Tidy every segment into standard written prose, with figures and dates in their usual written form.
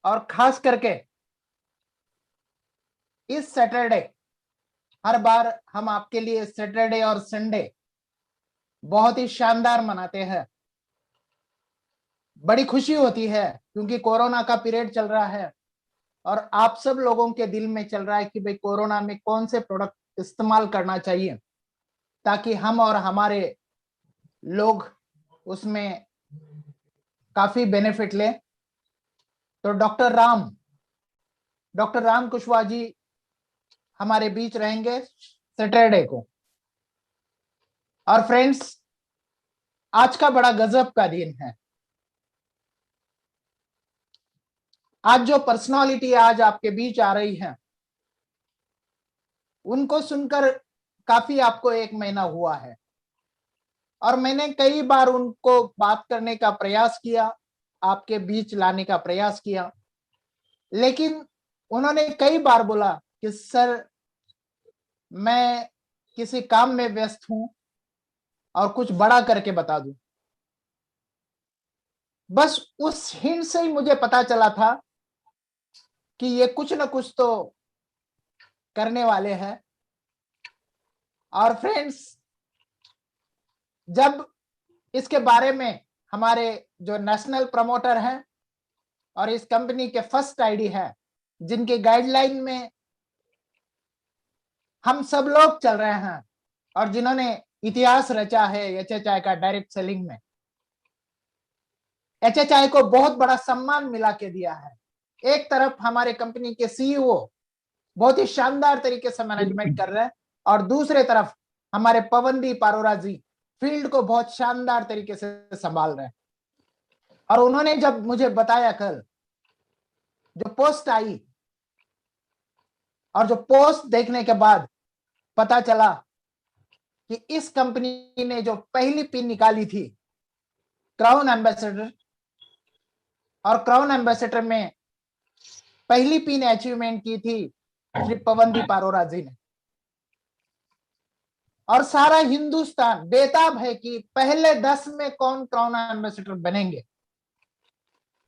और खास करके इस सैटरडे, हर बार हम आपके लिए सैटरडे और संडे बहुत ही शानदार मनाते हैं। बड़ी खुशी होती है क्योंकि कोरोना का पीरियड चल रहा है और आप सब लोगों के दिल में चल रहा है कि भाई कोरोना में कौन से प्रोडक्ट इस्तेमाल करना चाहिए ताकि हम और हमारे लोग उसमें काफी बेनिफिट लें। तो डॉक्टर राम कुशवाहा जी हमारे बीच रहेंगे सैटरडे को। और फ्रेंड्स, आज का बड़ा गजब का दिन है। आज जो पर्सनालिटी आज आपके बीच आ रही है उनको सुनकर काफी आपको 1 महीना हुआ है और मैंने कई बार उनको बात करने का प्रयास किया, आपके बीच लाने का प्रयास किया, लेकिन उन्होंने कई बार बोला कि सर मैं किसी काम में व्यस्त हूं और कुछ बड़ा करके बता दूं। बस उस हिंट से ही मुझे पता चला था कि ये कुछ ना कुछ तो करने वाले हैं। और फ्रेंड्स, जब इसके बारे में हमारे जो नेशनल प्रमोटर हैं और इस कंपनी के फर्स्ट आईडी है जिनकी गाइडलाइन में हम सब लोग चल रहे हैं और जिन्होंने इतिहास रचा है एचएचआई का डायरेक्ट सेलिंग में, एचएचआई को बहुत बड़ा सम्मान मिला के दिया है। एक तरफ हमारे कंपनी के सीईओ बहुत ही शानदार तरीके से मैनेजमेंट कर रहे हैं और दूसरे तरफ हमारे पवनदीप अरोरा जी फील्ड को बहुत शानदार तरीके से संभाल रहे हैं। और उन्होंने जब मुझे बताया कल जो पोस्ट आई और जो पोस्ट देखने के बाद पता चला कि इस कंपनी ने जो पहली पिन निकाली थी क्राउन एम्बेसडर, और क्राउन एम्बेसडर में पहली पिन अचीवमेंट की थी श्री पवनदीप अरोरा जी ने। और सारा हिंदुस्तान बेताब है कि पहले 10 में कौन क्राउन एम्बेसडर बनेंगे।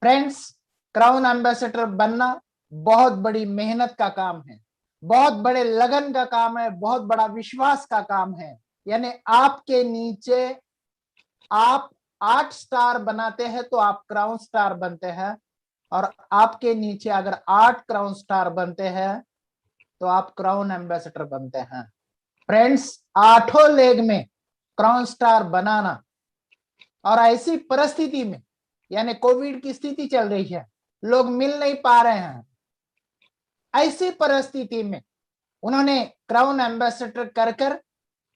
फ्रेंड्स, क्राउन एम्बेसडर बनना बहुत बड़ी मेहनत का काम है, बहुत बड़े लगन का काम है, बहुत बड़ा विश्वास का काम है। यानी आपके नीचे आप 8 स्टार बनाते हैं तो आप क्राउन स्टार बनते हैं, और आपके नीचे अगर 8 क्राउन स्टार बनते हैं तो आप क्राउन एम्बेसडर बनते हैं। फ्रेंड्स, 8 लेग में क्राउन स्टार बनाना, और ऐसी परिस्थिति में यानी कोविड की स्थिति चल रही है, लोग मिल नहीं पा रहे हैं, ऐसी परिस्थिति में उन्होंने क्राउन एम्बेसडर कर कर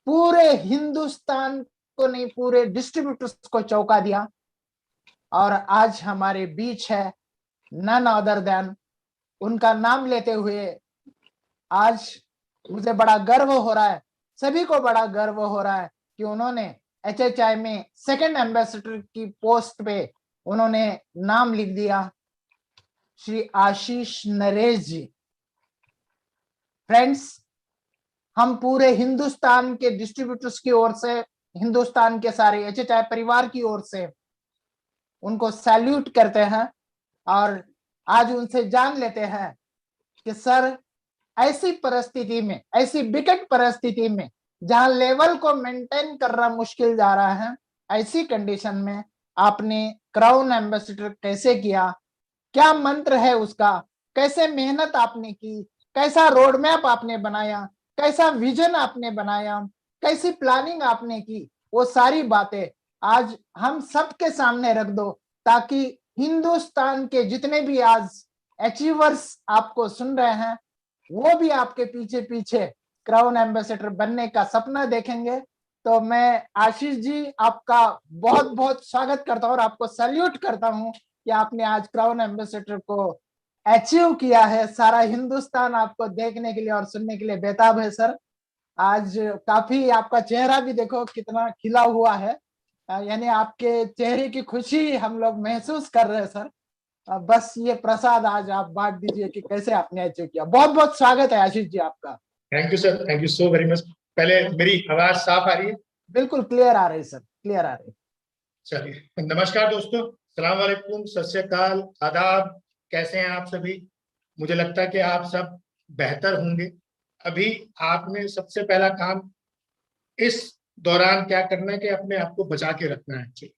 पूरे हिंदुस्तान को नहीं, पूरे डिस्ट्रीब्यूटर्स को चौंका दिया। और आज हमारे बीच है नन अदर देन, उनका नाम लेते हुए आज मुझे बड़ा गर्व हो रहा है, सभी को बड़ा गर्व हो रहा है कि उन्होंने एचएचआई में सेकंड एम्बेसडर की पोस्ट पे उन्होंने नाम लिख दिया, श्री आशीष नरेश जी। फ्रेंड्स, हम पूरे हिंदुस्तान के डिस्ट्रीब्यूटर्स की ओर से, हिंदुस्तान के सारे एचएचआई परिवार की ओर से उनको सैल्यूट करते हैं और आज उनसे जान लेते हैं कि सर ऐसी परिस्थिति में, ऐसी विकट परिस्थिति में जहां लेवल को मेंटेन करना मुश्किल जा रहा है, ऐसी कंडीशन में आपने क्राउन एम्बेसडर कैसे किया, क्या मंत्र है उसका, कैसे मेहनत आपने की, कैसा रोड मैप आपने बनाया, कैसा विजन आपने बनाया, कैसी प्लानिंग आपने की, वो सारी बातें आज हम सबके सामने रख दो ताकि हिंदुस्तान के जितने भी आज अचीवर्स आपको सुन रहे हैं वो भी आपके पीछे पीछे क्राउन एम्बेसडर बनने का सपना देखेंगे। तो मैं आशीष जी आपका बहुत बहुत स्वागत करता हूं और आपको सैल्यूट करता हूं कि आपने आज क्राउन एम्बेसडर को अचीव किया है। सारा हिंदुस्तान आपको देखने के लिए और सुनने के लिए बेताब है सर। आज काफी आपका चेहरा भी देखो कितना खिला हुआ है, यानी आपके चेहरे की खुशी हम लोग महसूस कर रहे हैं सर। बस ये प्रसाद आज आप बांट दीजिए कि कैसे आपने अचीव किया। बहुत बहुत स्वागत है आशीष जी आपका। Thank you sir, thank you so very much. पहले मेरी आवाज साफ आ रही है? बिल्कुल क्लियर आ रही है सर, क्लियर आ रही है। चलिए, नमस्कार दोस्तों, सलाम वालेकुम, सत श्री अकाल, आदाब। कैसे हैं आप सभी? मुझे लगता है कि आप सब बेहतर होंगे। अभी आपने सबसे पहला काम इस दौरान क्या करना है कि अपने आप को बचा के रखना है।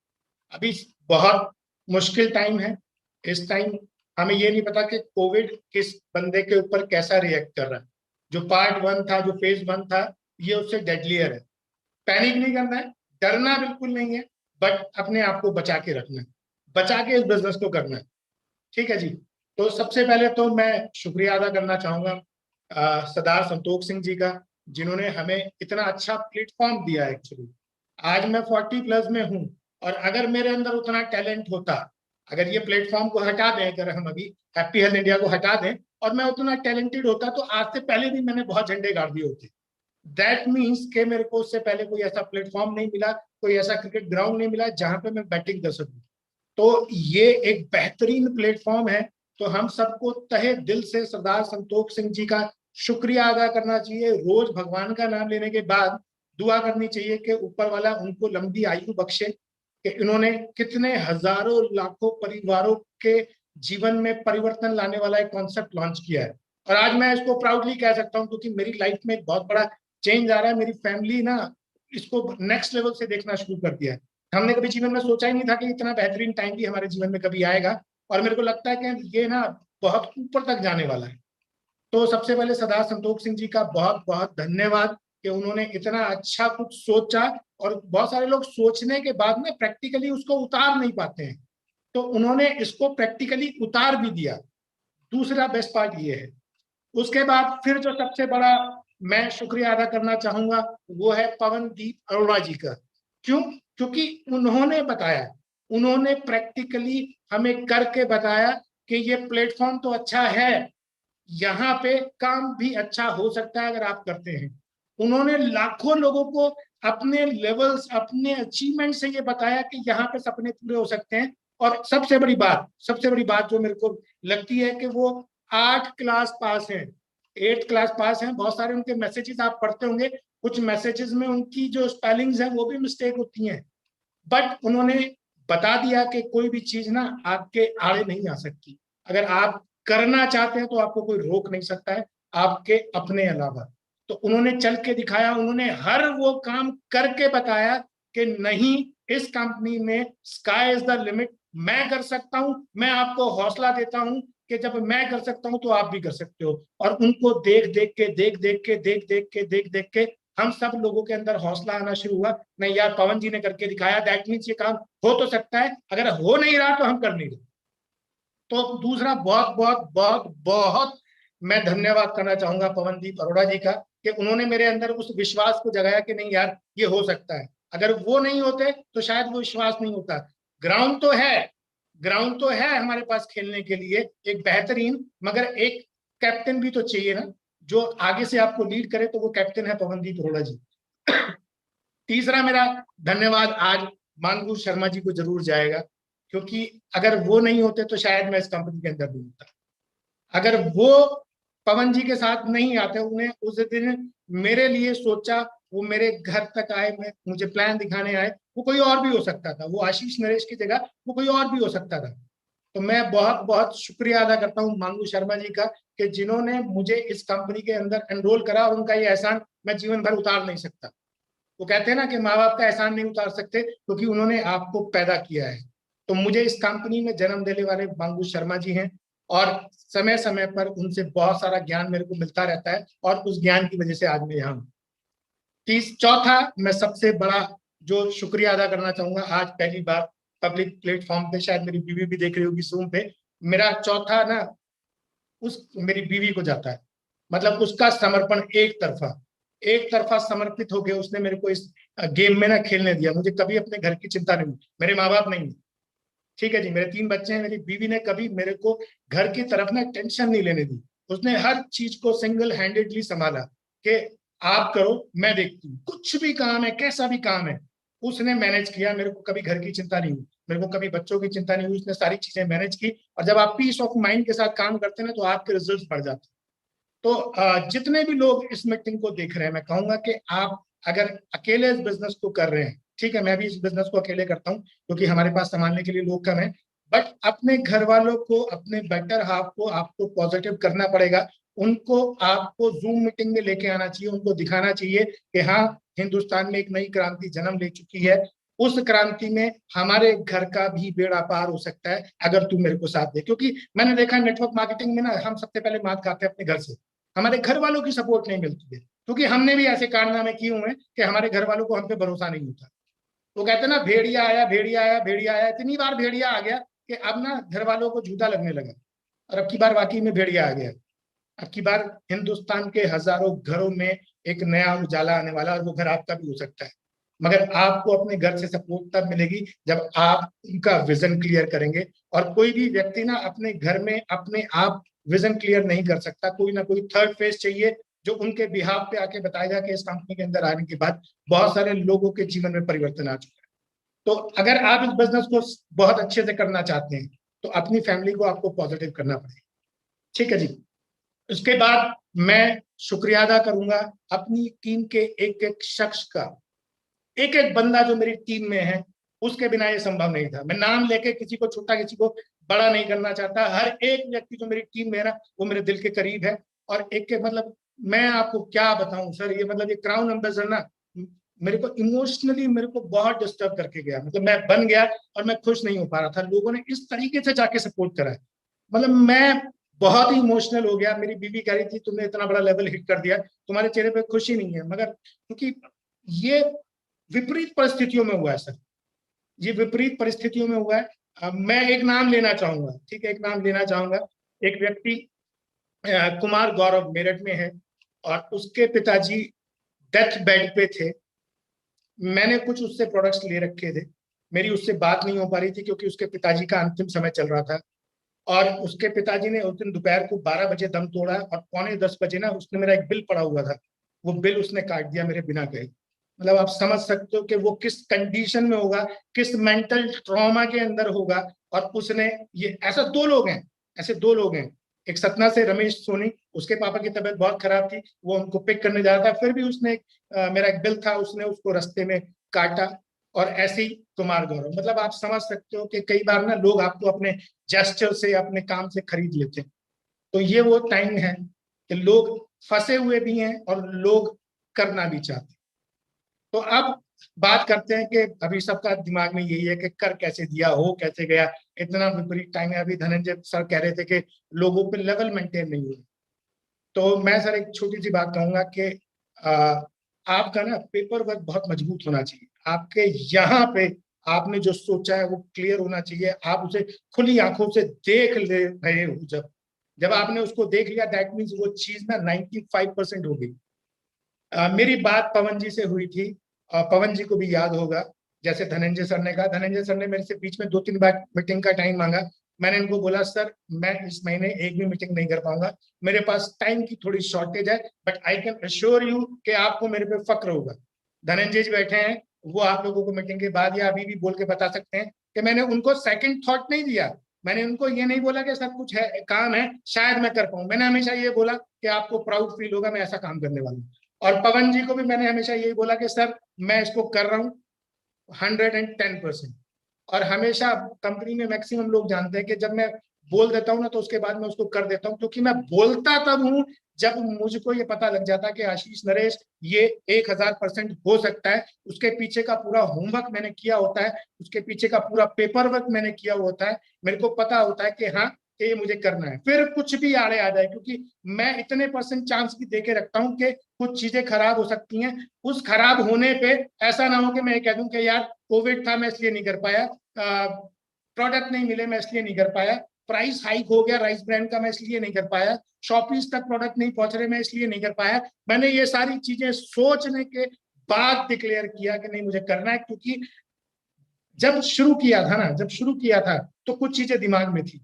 अभी बहुत मुश्किल टाइम है। इस टाइम हमें ये नहीं पता कि कोविड किस बंदे के ऊपर कैसा रिएक्ट कर रहा है। जो पार्ट 1 था, जो फेज 1 था, ये उससे डेडलियर है। पैनिक नहीं करना है, डरना बिल्कुल नहीं है, बट अपने आप को बचा के रखना है, बचा के इस बिजनेस को करना है। ठीक है जी। तो सबसे पहले तो मैं शुक्रिया अदा करना चाहूंगा सरदार संतोष सिंह जी का, जिन्होंने हमें इतना अच्छा प्लेटफॉर्म दिया। एक्चुअली आज मैं 40+ में हूं, और अगर मेरे अंदर उतना टैलेंट होता, अगर ये प्लेटफॉर्म को हटा दें, अगर हम अभी हैप्पी हेल्थ इंडिया को हटा दें, और मैं उतना टैलेंटेड होता, तो आज से पहले भी मैंने बहुत झंडे गाड़ दिए होते। दैट मीन्स के मेरे को उससे पहले कोई ऐसा प्लेटफॉर्म नहीं मिला, कोई ऐसा क्रिकेट ग्राउंड नहीं मिला जहां पे मैं बैटिंग कर सकूं। तो ये एक बेहतरीन प्लेटफॉर्म है। तो हम सबको तहे दिल से सरदार संतोष सिंह जी का शुक्रिया अदा करना चाहिए। रोज भगवान का नाम लेने के बाद दुआ करनी चाहिए कि ऊपर वाला उनको लंबी आयु बख्शे, कि इन्होंने कितने हजारों लाखों परिवारों के जीवन में परिवर्तन लाने वाला एक कॉन्सेप्ट लॉन्च किया है। और आज मैं इसको प्राउडली कह सकता हूं, क्योंकि मेरी लाइफ में एक बहुत बड़ा चेंज आ रहा है। मेरी फैमिली ना इसको नेक्स्ट लेवल से देखना शुरू कर दिया है। हमने कभी जीवन में सोचा ही नहीं था कि इतना बेहतरीन टाइम भी हमारे जीवन में कभी आएगा, और मेरे को लगता है कि ये ना बहुत ऊपर तक जाने वाला है। तो सबसे पहले सरदार संतोष सिंह जी का बहुत बहुत धन्यवाद कि उन्होंने इतना अच्छा कुछ सोचा। और बहुत सारे लोग सोचने के बाद में प्रैक्टिकली उसको उतार नहीं पाते हैं, तो उन्होंने इसको प्रैक्टिकली उतार भी दिया। दूसरा बेस्ट पार्ट ये है। उसके बाद फिर जो सबसे बड़ा मैं शुक्रिया अदा करना चाहूंगा, वो है पवनदीप अरोड़ा जी का। क्यों? क्योंकि उन्होंने बताया, उन्होंने प्रैक्टिकली हमें करके बताया कि ये प्लेटफॉर्म तो अच्छा है, यहाँ पे काम भी अच्छा हो सकता है अगर आप करते हैं। उन्होंने लाखों लोगों को अपने लेवल्स, अपने अचीवमेंट से ये बताया कि यहाँ पे सपने पूरे हो सकते हैं। और सबसे बड़ी बात जो मेरे को लगती है कि वो 8 क्लास पास हैं, 8th क्लास पास हैं। बहुत सारे उनके मैसेजेस आप पढ़ते होंगे, कुछ मैसेजेस में उनकी जो स्पेलिंग्स हैं वो भी मिस्टेक होती हैं, बट उन्होंने बता दिया कि कोई भी चीज ना आपके आड़े नहीं आ सकती। अगर आप करना चाहते हैं तो आपको कोई रोक नहीं सकता है, आपके अपने अलावा। तो उन्होंने चल के दिखाया, उन्होंने हर वो काम करके बताया कि नहीं, इस कंपनी में स्काई इज द लिमिट, मैं कर सकता हूं। मैं आपको हौसला देता हूं कि जब मैं कर सकता हूं तो आप भी कर सकते हो। और उनको देख देख के हम सब लोगों के अंदर हौसला आना शुरू हुआ। नहीं यार, पवन जी ने करके दिखाया, दैट मीन्स ये काम हो तो सकता है, अगर हो नहीं रहा तो हम कर नहीं रहे। तो दूसरा बहुत बहुत बहुत बहुत मैं धन्यवाद करना चाहूंगा पवनदीप अरोड़ा जी का, कि उन्होंने मेरे अंदर उस विश्वास को जगाया कि नहीं यार, ये हो सकता है। अगर वो नहीं होते तो शायद वो विश्वास नहीं होता। ग्राउंड तो है, ग्राउंड तो है हमारे पास खेलने के लिए एक बेहतरीन, मगर एक कैप्टन भी तो चाहिए ना, जो आगे से आपको लीड करे। तो वो कैप्टन है पवनदीप अरोड़ा जी। तीसरा मेरा धन्यवाद आज मांगू शर्मा जी को जरूर जाएगा, क्योंकि अगर वो नहीं होते तो शायद मैं इस कंपनी के अंदर नहीं होता। अगर वो पवन जी के साथ नहीं आते, उन्हें उस दिन मेरे लिए सोचा, वो मेरे घर तक आए, मुझे प्लान दिखाने आए, वो कोई और भी हो सकता था, वो आशीष नरेश की जगह वो कोई और भी हो सकता था। तो मैं बहुत बहुत शुक्रिया अदा करता हूँ मांगू शर्मा जी का, कि जिन्होंने मुझे इस कंपनी के अंदर एनरोल करा, और उनका ये एहसान मैं जीवन भर उतार नहीं सकता। वो कहते हैं ना कि माँ बाप का एहसान नहीं उतार सकते, क्योंकि उन्होंने आपको पैदा किया है। तो मुझे इस कंपनी में जन्म देने वाले मांगू शर्मा जी हैं, और समय समय पर उनसे बहुत सारा ज्ञान मेरे को मिलता रहता है, और उस ज्ञान की वजह से आज मैं यहाँ हूँ। चौथा मैं सबसे बड़ा जो शुक्रिया अदा करना चाहूंगा, आज पहली बार पब्लिक प्लेटफॉर्म पे, शायद मेरी बीवी भी देख रही होगी जूम पे, मेरा चौथा ना उस मेरी बीवी को जाता है। मतलब उसका समर्पण एक तरफा समर्पित होकर उसने मेरे को इस गेम में ना खेलने दिया। मुझे कभी अपने घर की चिंता नहीं, मेरे माँ बाप नहीं, ठीक है जी, मेरे 3 बच्चे हैं, मेरी बीवी ने कभी मेरे को घर की तरफ ना टेंशन नहीं लेने दी। उसने हर चीज को सिंगल हैंडेडली संभाला कि आप करो, मैं देखती हूँ, कुछ भी काम है, कैसा भी काम है, उसने मैनेज किया। मेरे को कभी घर की चिंता नहीं हुई, मेरे को कभी बच्चों की चिंता नहीं हुई, उसने सारी चीजें मैनेज की। और जब आप पीस ऑफ माइंड के साथ काम करते हैं ना, तो आपके रिजल्ट बढ़ जाते हैं। तो जितने भी लोग इस मीटिंग को देख रहे हैं, मैं कहूंगा कि आप अगर अकेले इस बिजनेस को कर रहे हैं, ठीक है, मैं भी इस बिजनेस को अकेले करता हूं क्योंकि हमारे पास संभालने के लिए लोग कम है, बट अपने घर वालों को, अपने बेटर हाफ को आपको पॉजिटिव करना पड़ेगा। उनको आपको जूम मीटिंग में लेके आना चाहिए, उनको दिखाना चाहिए कि हाँ, हिंदुस्तान में एक नई क्रांति जन्म ले चुकी है, उस क्रांति में हमारे घर का भी बेड़ा पार हो सकता है अगर तू मेरे को साथ दे। क्योंकि मैंने देखा नेटवर्क मार्केटिंग में ना, हम सबसे पहले मात खाते हैं अपने घर से, हमारे घर वालों की सपोर्ट नहीं मिलती है, क्योंकि हमने भी ऐसे कारनामे किए हुए हैं कि हमारे घर वालों को हम पे भरोसा नहीं होता। वो कहते हैं ना, भेड़िया आया भेड़िया आया भेड़िया आया, इतनी बार भेड़िया आ गया कि अब ना घर वालों को झूठा लगने लगा, और अब की बार वाकई में भेड़िया आ गया। अब की बार हिंदुस्तान के हजारों घरों में एक नया उजाला आने वाला है, और वो घर आपका भी हो सकता है। मगर आपको अपने घर से सपोर्ट तब मिलेगी जब आप उनका विजन क्लियर करेंगे। और कोई भी व्यक्ति ना अपने घर में अपने आप विजन क्लियर नहीं कर सकता, कोई ना कोई थर्ड फेज चाहिए जो उनके बिहाफ पे आके बताएगा कि इस कंपनी के अंदर आने के बाद बहुत सारे लोगों के जीवन में परिवर्तन आ चुका है। तो अगर आप इस बिजनेस को बहुत अच्छे से करना चाहते हैं तो अपनी फैमिली को आपको पॉजिटिव करना पड़ेगा। ठीक है जी। उसके बाद मैं शुक्रिया अदा करूंगा अपनी टीम के एक एक शख्स का, एक एक बंदा जो मेरी टीम में है, उसके बिना ये संभव नहीं था। मैं नाम लेके किसी को छोटा किसी को बड़ा नहीं करना चाहता। हर एक व्यक्ति जो मेरी टीम में है ना, वो मेरे दिल के करीब है। और एक के मतलब मैं आपको क्या बताऊं सर, ये मतलब ये क्राउन एम्बेसडर ना मेरे को इमोशनली मेरे को बहुत डिस्टर्ब करके गया। मतलब मैं बन गया और मैं खुश नहीं हो पा रहा था, लोगों ने इस तरीके से जाके सपोर्ट करा है। मतलब मैं बहुत ही इमोशनल हो गया। मेरी बीवी कह रही थी तुमने इतना बड़ा लेवल हिट कर दिया, तुम्हारे चेहरे पे खुशी नहीं है। मगर क्योंकि ये विपरीत परिस्थितियों में हुआ है सर, ये विपरीत परिस्थितियों में हुआ है। मैं एक नाम लेना चाहूंगा, ठीक है, एक नाम लेना चाहूंगा। एक व्यक्ति कुमार गौरव मेरठ में है, और उसके पिताजी डेथ बेड पे थे। मैंने कुछ उससे प्रोडक्ट्स ले रखे थे, मेरी उससे बात नहीं हो पा रही थी क्योंकि उसके पिताजी का अंतिम समय चल रहा था। और उसके पिताजी ने उस दिन दोपहर को 12 बजे दम तोड़ा, और पौने 10 बजे ना उसने मेरा एक बिल पड़ा हुआ था, वो बिल उसने काट दिया मेरे बिना कहे। मतलब आप समझ सकते हो कि वो किस कंडीशन में होगा, किस मेंटल ट्रॉमा के अंदर होगा। और उसने ये, ऐसा दो लोग हैं, ऐसे दो लोग हैं, एक सतना से रमेश सोनी, उसके पापा की तबीयत बहुत खराब थी, वो उनको पिक करने जा रहा था, फिर भी उसने मेरा एक बिल था, उसने उसको रास्ते में काटा। और ऐसे ही कुमार गौरव, मतलब आप समझ सकते हो कि कई बार ना लोग आपको अपने जेस्चर से, अपने काम से खरीद लेते हैं। तो ये वो टाइम है कि लोग फंसे हुए भी हैं और लोग करना भी चाहते हैं। तो अब बात करते हैं कि अभी सबका दिमाग में यही है कि कर कैसे दिया, हो कैसे गया, इतना विपरीत टाइम है। अभी धनंजय सर कह रहे थे कि लोगों पे लेवल मेंटेन नहीं हुआ। तो मैं सर एक छोटी सी बात कहूंगा कि आपका ना पेपर वर्क बहुत मजबूत होना चाहिए। आपके यहाँ पे आपने जो सोचा है वो क्लियर होना चाहिए। आप उसे खुली आंखों से देख ले रहे हो, जब जब आपने उसको देख लिया दैट मीन्स वो चीज ना 95% हो गई। मेरी बात पवन जी से हुई थी, पवन जी को भी याद होगा। जैसे धनंजय सर ने कहा, धनंजय सर ने मेरे से बीच में 2-3 बार मीटिंग का टाइम मांगा। मैंने इनको बोला सर मैं इस महीने एक भी मीटिंग नहीं कर पाऊंगा, मेरे पास टाइम की थोड़ी शॉर्टेज है, but I can assure you कि आपको मेरे पे फक्र होगा। धनंजय जी बैठे हैं, वो आप लोगों को मीटिंग के बाद या अभी भी बोल के बता सकते हैं कि मैंने उनको सेकंड थॉट नहीं दिया। मैंने उनको ये नहीं बोला कि सब कुछ है, काम है, शायद मैं कर पाऊं। मैंने हमेशा ये बोला कि आपको प्राउड फील होगा, मैं ऐसा काम करने वाला हूँ। और पवन जी को भी मैंने हमेशा यही बोला कि सर मैं इसको कर रहा हूँ 110%। और हमेशा कंपनी में मैक्सिमम लोग जानते हैं कि जब मैं बोल देता हूं ना तो उसके बाद मैं उसको कर देता हूं, क्योंकि मैं बोलता तब हूं जब मुझको ये पता लग जाता है कि आशीष नरेश ये 1000% हो सकता है। उसके पीछे का पूरा होमवर्क मैंने किया होता है, उसके पीछे का पूरा पेपर वर्क मैंने किया होता है। मेरे को पता होता है कि हाँ कि ये मुझे करना है, फिर कुछ भी आड़े आ जाए, क्योंकि मैं इतने % चांस भी देके रखता हूं कि कुछ चीजें खराब हो सकती हैं। उस खराब होने पे ऐसा ना हो कि मैं कह दूं कि यार कोविड था मैं इसलिए नहीं कर पाया, प्रोडक्ट नहीं मिले मैं इसलिए नहीं कर पाया, प्राइस हाइक हो गया राइस ब्रांड का मैं इसलिए नहीं कर पाया, शॉपीज तक प्रोडक्ट नहीं पहुंच रहे मैं इसलिए नहीं कर पाया। मैंने ये सारी चीजें सोचने के बाद डिक्लेयर किया कि नहीं मुझे करना है। क्योंकि जब शुरू किया था ना, जब शुरू किया था तो कुछ चीजें दिमाग में थी।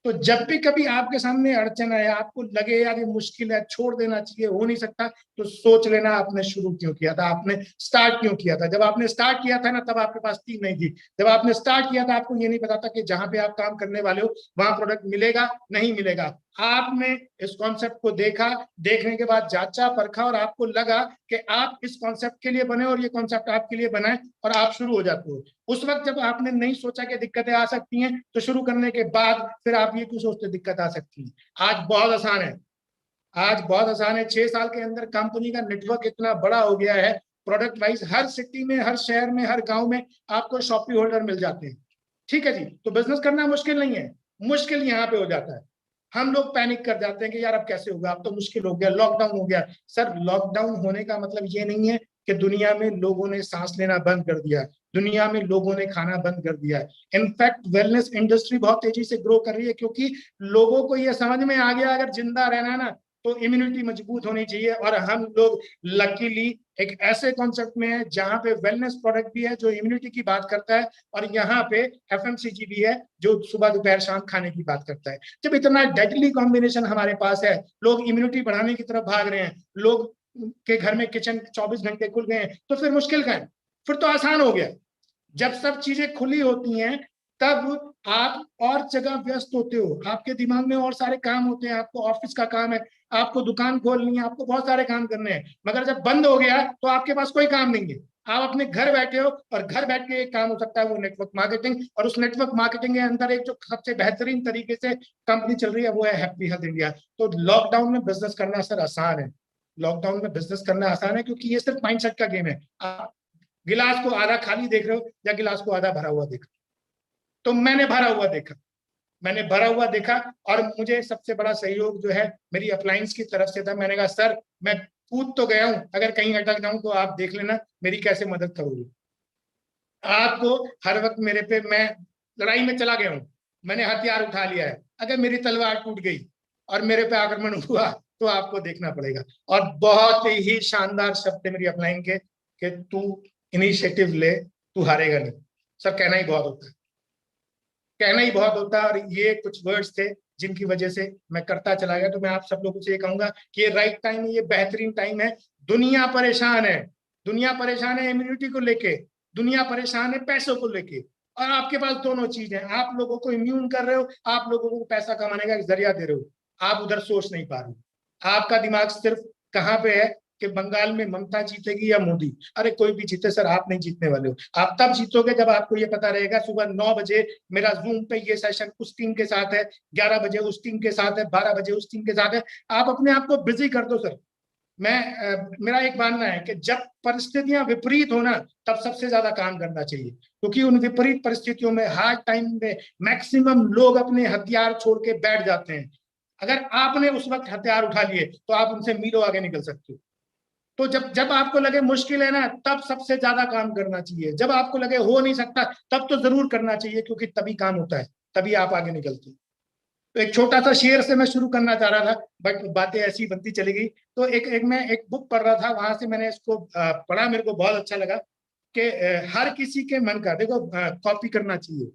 तो जब भी कभी आपके सामने अड़चन आए, आपको लगे यार ये मुश्किल है, छोड़ देना चाहिए, हो नहीं सकता, तो सोच लेना आपने शुरू क्यों किया था, आपने स्टार्ट क्यों किया था। जब आपने स्टार्ट किया था ना तब आपके पास टीम नहीं थी। जब आपने स्टार्ट किया था आपको ये नहीं पता था कि जहां पे आप काम करने वाले हो वहां प्रोडक्ट मिलेगा नहीं मिलेगा। आपने इस कॉन्सेप्ट को देखा, देखने के बाद जांचा परखा और आपको लगा कि आप इस कॉन्सेप्ट के लिए बने और ये कॉन्सेप्ट आपके लिए बना है और आप शुरू हो जाते हो। उस वक्त जब आपने नहीं सोचा कि दिक्कतें आ सकती हैं, तो शुरू करने के बाद फिर आप ये क्यों सोचते दिक्कत आ सकती है। आज बहुत आसान है, आज बहुत आसान है। 6 साल के अंदर कंपनी का नेटवर्क इतना बड़ा हो गया है, प्रोडक्ट वाइज हर सिटी में, हर शहर में, हर गांव में आपको शॉपी होल्डर मिल जाते हैं। ठीक है जी, तो बिजनेस करना मुश्किल नहीं है, मुश्किल यहाँ पे हो जाता है। हम लोग पैनिक कर जाते हैं कि यार अब कैसे होगा, अब तो मुश्किल हो गया, लॉकडाउन हो गया। सर, लॉकडाउन होने का मतलब ये नहीं है कि दुनिया में लोगों ने सांस लेना बंद कर दिया, दुनिया में लोगों ने खाना बंद कर दिया। इनफैक्ट वेलनेस इंडस्ट्री बहुत तेजी से ग्रो कर रही है, क्योंकि लोगों को ये समझ में आ गया अगर जिंदा रहना है ना तो इम्यूनिटी मजबूत होनी चाहिए। और हम लोग लकीली एक ऐसे कॉन्सेप्ट में है जहां पे वेलनेस प्रोडक्ट भी है जो इम्यूनिटी की बात करता है, और यहाँ पे एफएमसीजी भी है जो सुबह दोपहर शाम खाने की बात करता है। जब इतना डेडली कॉम्बिनेशन हमारे पास है, लोग इम्यूनिटी बढ़ाने की तरफ भाग रहे हैं, लोग के घर में किचन 24 घंटे खुल गए हैं, तो फिर मुश्किल का है, फिर तो आसान हो गया। जब सब चीजें खुली होती हैं तब आप और जगह व्यस्त होते हो, आपके दिमाग में और सारे काम होते हैं, आपको ऑफिस का काम है, आपको दुकान खोलनी है, आपको बहुत सारे काम करने हैं। मगर जब बंद हो गया तो आपके पास कोई काम नहीं है, आप अपने घर बैठे हो, और घर बैठ के एक काम हो सकता है वो नेटवर्क मार्केटिंग। और उस नेटवर्क मार्केटिंग के अंदर एक जो सबसे बेहतरीन तरीके से कंपनी चल रही है वो है हैप्पी हेल्थ इंडिया। तो लॉकडाउन में बिजनेस करना सर आसान है, लॉकडाउन में बिजनेस करना आसान है, क्योंकि ये सिर्फ माइंडसेट का गेम है। आप गिलास को आधा खाली देख रहे हो या गिलास को आधा भरा हुआ देख रहे हो। तो मैंने भरा हुआ देखा, मैंने भरा हुआ देखा, और मुझे सबसे बड़ा सहयोग जो है मेरी अप्लायंस की तरफ से था। मैंने कहा सर मैं कूद तो गया हूं, अगर कहीं अटक जाऊं तो आप देख लेना मेरी कैसे मदद करोगे। आपको हर वक्त मेरे पे, मैं लड़ाई में चला गया हूं, मैंने हथियार उठा लिया है, अगर मेरी तलवार टूट गई और मेरे पे आक्रमण हुआ तो आपको देखना पड़ेगा। और बहुत ही शानदार शब्द थे मेरी अपलाइन के कि तू इनिशिएटिव ले, तू हारेगा नहीं। सर कहना ही बहुत होता है, कहना ही बहुत होता है। और ये कुछ वर्ड्स थे जिनकी वजह से मैं करता चला गया। तो मैं आप सब लोगों से ये कहूंगा कि ये राइट टाइम है, ये बेहतरीन टाइम है। दुनिया परेशान है, दुनिया परेशान है इम्यूनिटी को लेके, दुनिया परेशान है पैसों को लेके, और आपके पास दोनों चीज है। आप लोगों को इम्यून कर रहे हो, आप लोगों को पैसा कमाने का एक जरिया दे रहे हो, आप उधर सोच नहीं पा रहे हो। आपका दिमाग सिर्फ कहाँ पे है कि बंगाल में ममता जीतेगी या मोदी। अरे कोई भी जीते सर, आप नहीं जीतने वाले हो। आप तब जीतोगे जब आपको ये पता रहेगा सुबह 9 बजे मेरा जूम पे ये सेशन उस टीम के साथ है, 11 बजे उस टीम के साथ है, 12 बजे उस टीम के साथ है। आप अपने आप को बिजी कर दो सर। मेरा एक मानना है कि जब परिस्थितियां विपरीत हो ना तब सबसे ज्यादा काम करना चाहिए, क्योंकि उन विपरीत परिस्थितियों में, हार्ड टाइम में मैक्सिमम लोग अपने हथियार छोड़ के बैठ जाते हैं। अगर आपने उस वक्त हथियार उठा लिए तो आप उनसे मीलों आगे निकल सकते हो। तो जब जब आपको लगे मुश्किल है ना तब सबसे ज्यादा काम करना चाहिए, जब आपको लगे हो नहीं सकता तब तो जरूर करना चाहिए, क्योंकि तभी काम होता है, तभी आप आगे निकलते हैं। तो एक छोटा सा शेर से मैं शुरू करना चाह रहा था, बट बातें ऐसी बनती चली गई। तो मैं एक बुक पढ़ रहा था, वहां से मैंने इसको पढ़ा, मेरे को बहुत अच्छा लगा कि हर किसी के मन का, देखो कॉपी करना चाहिए,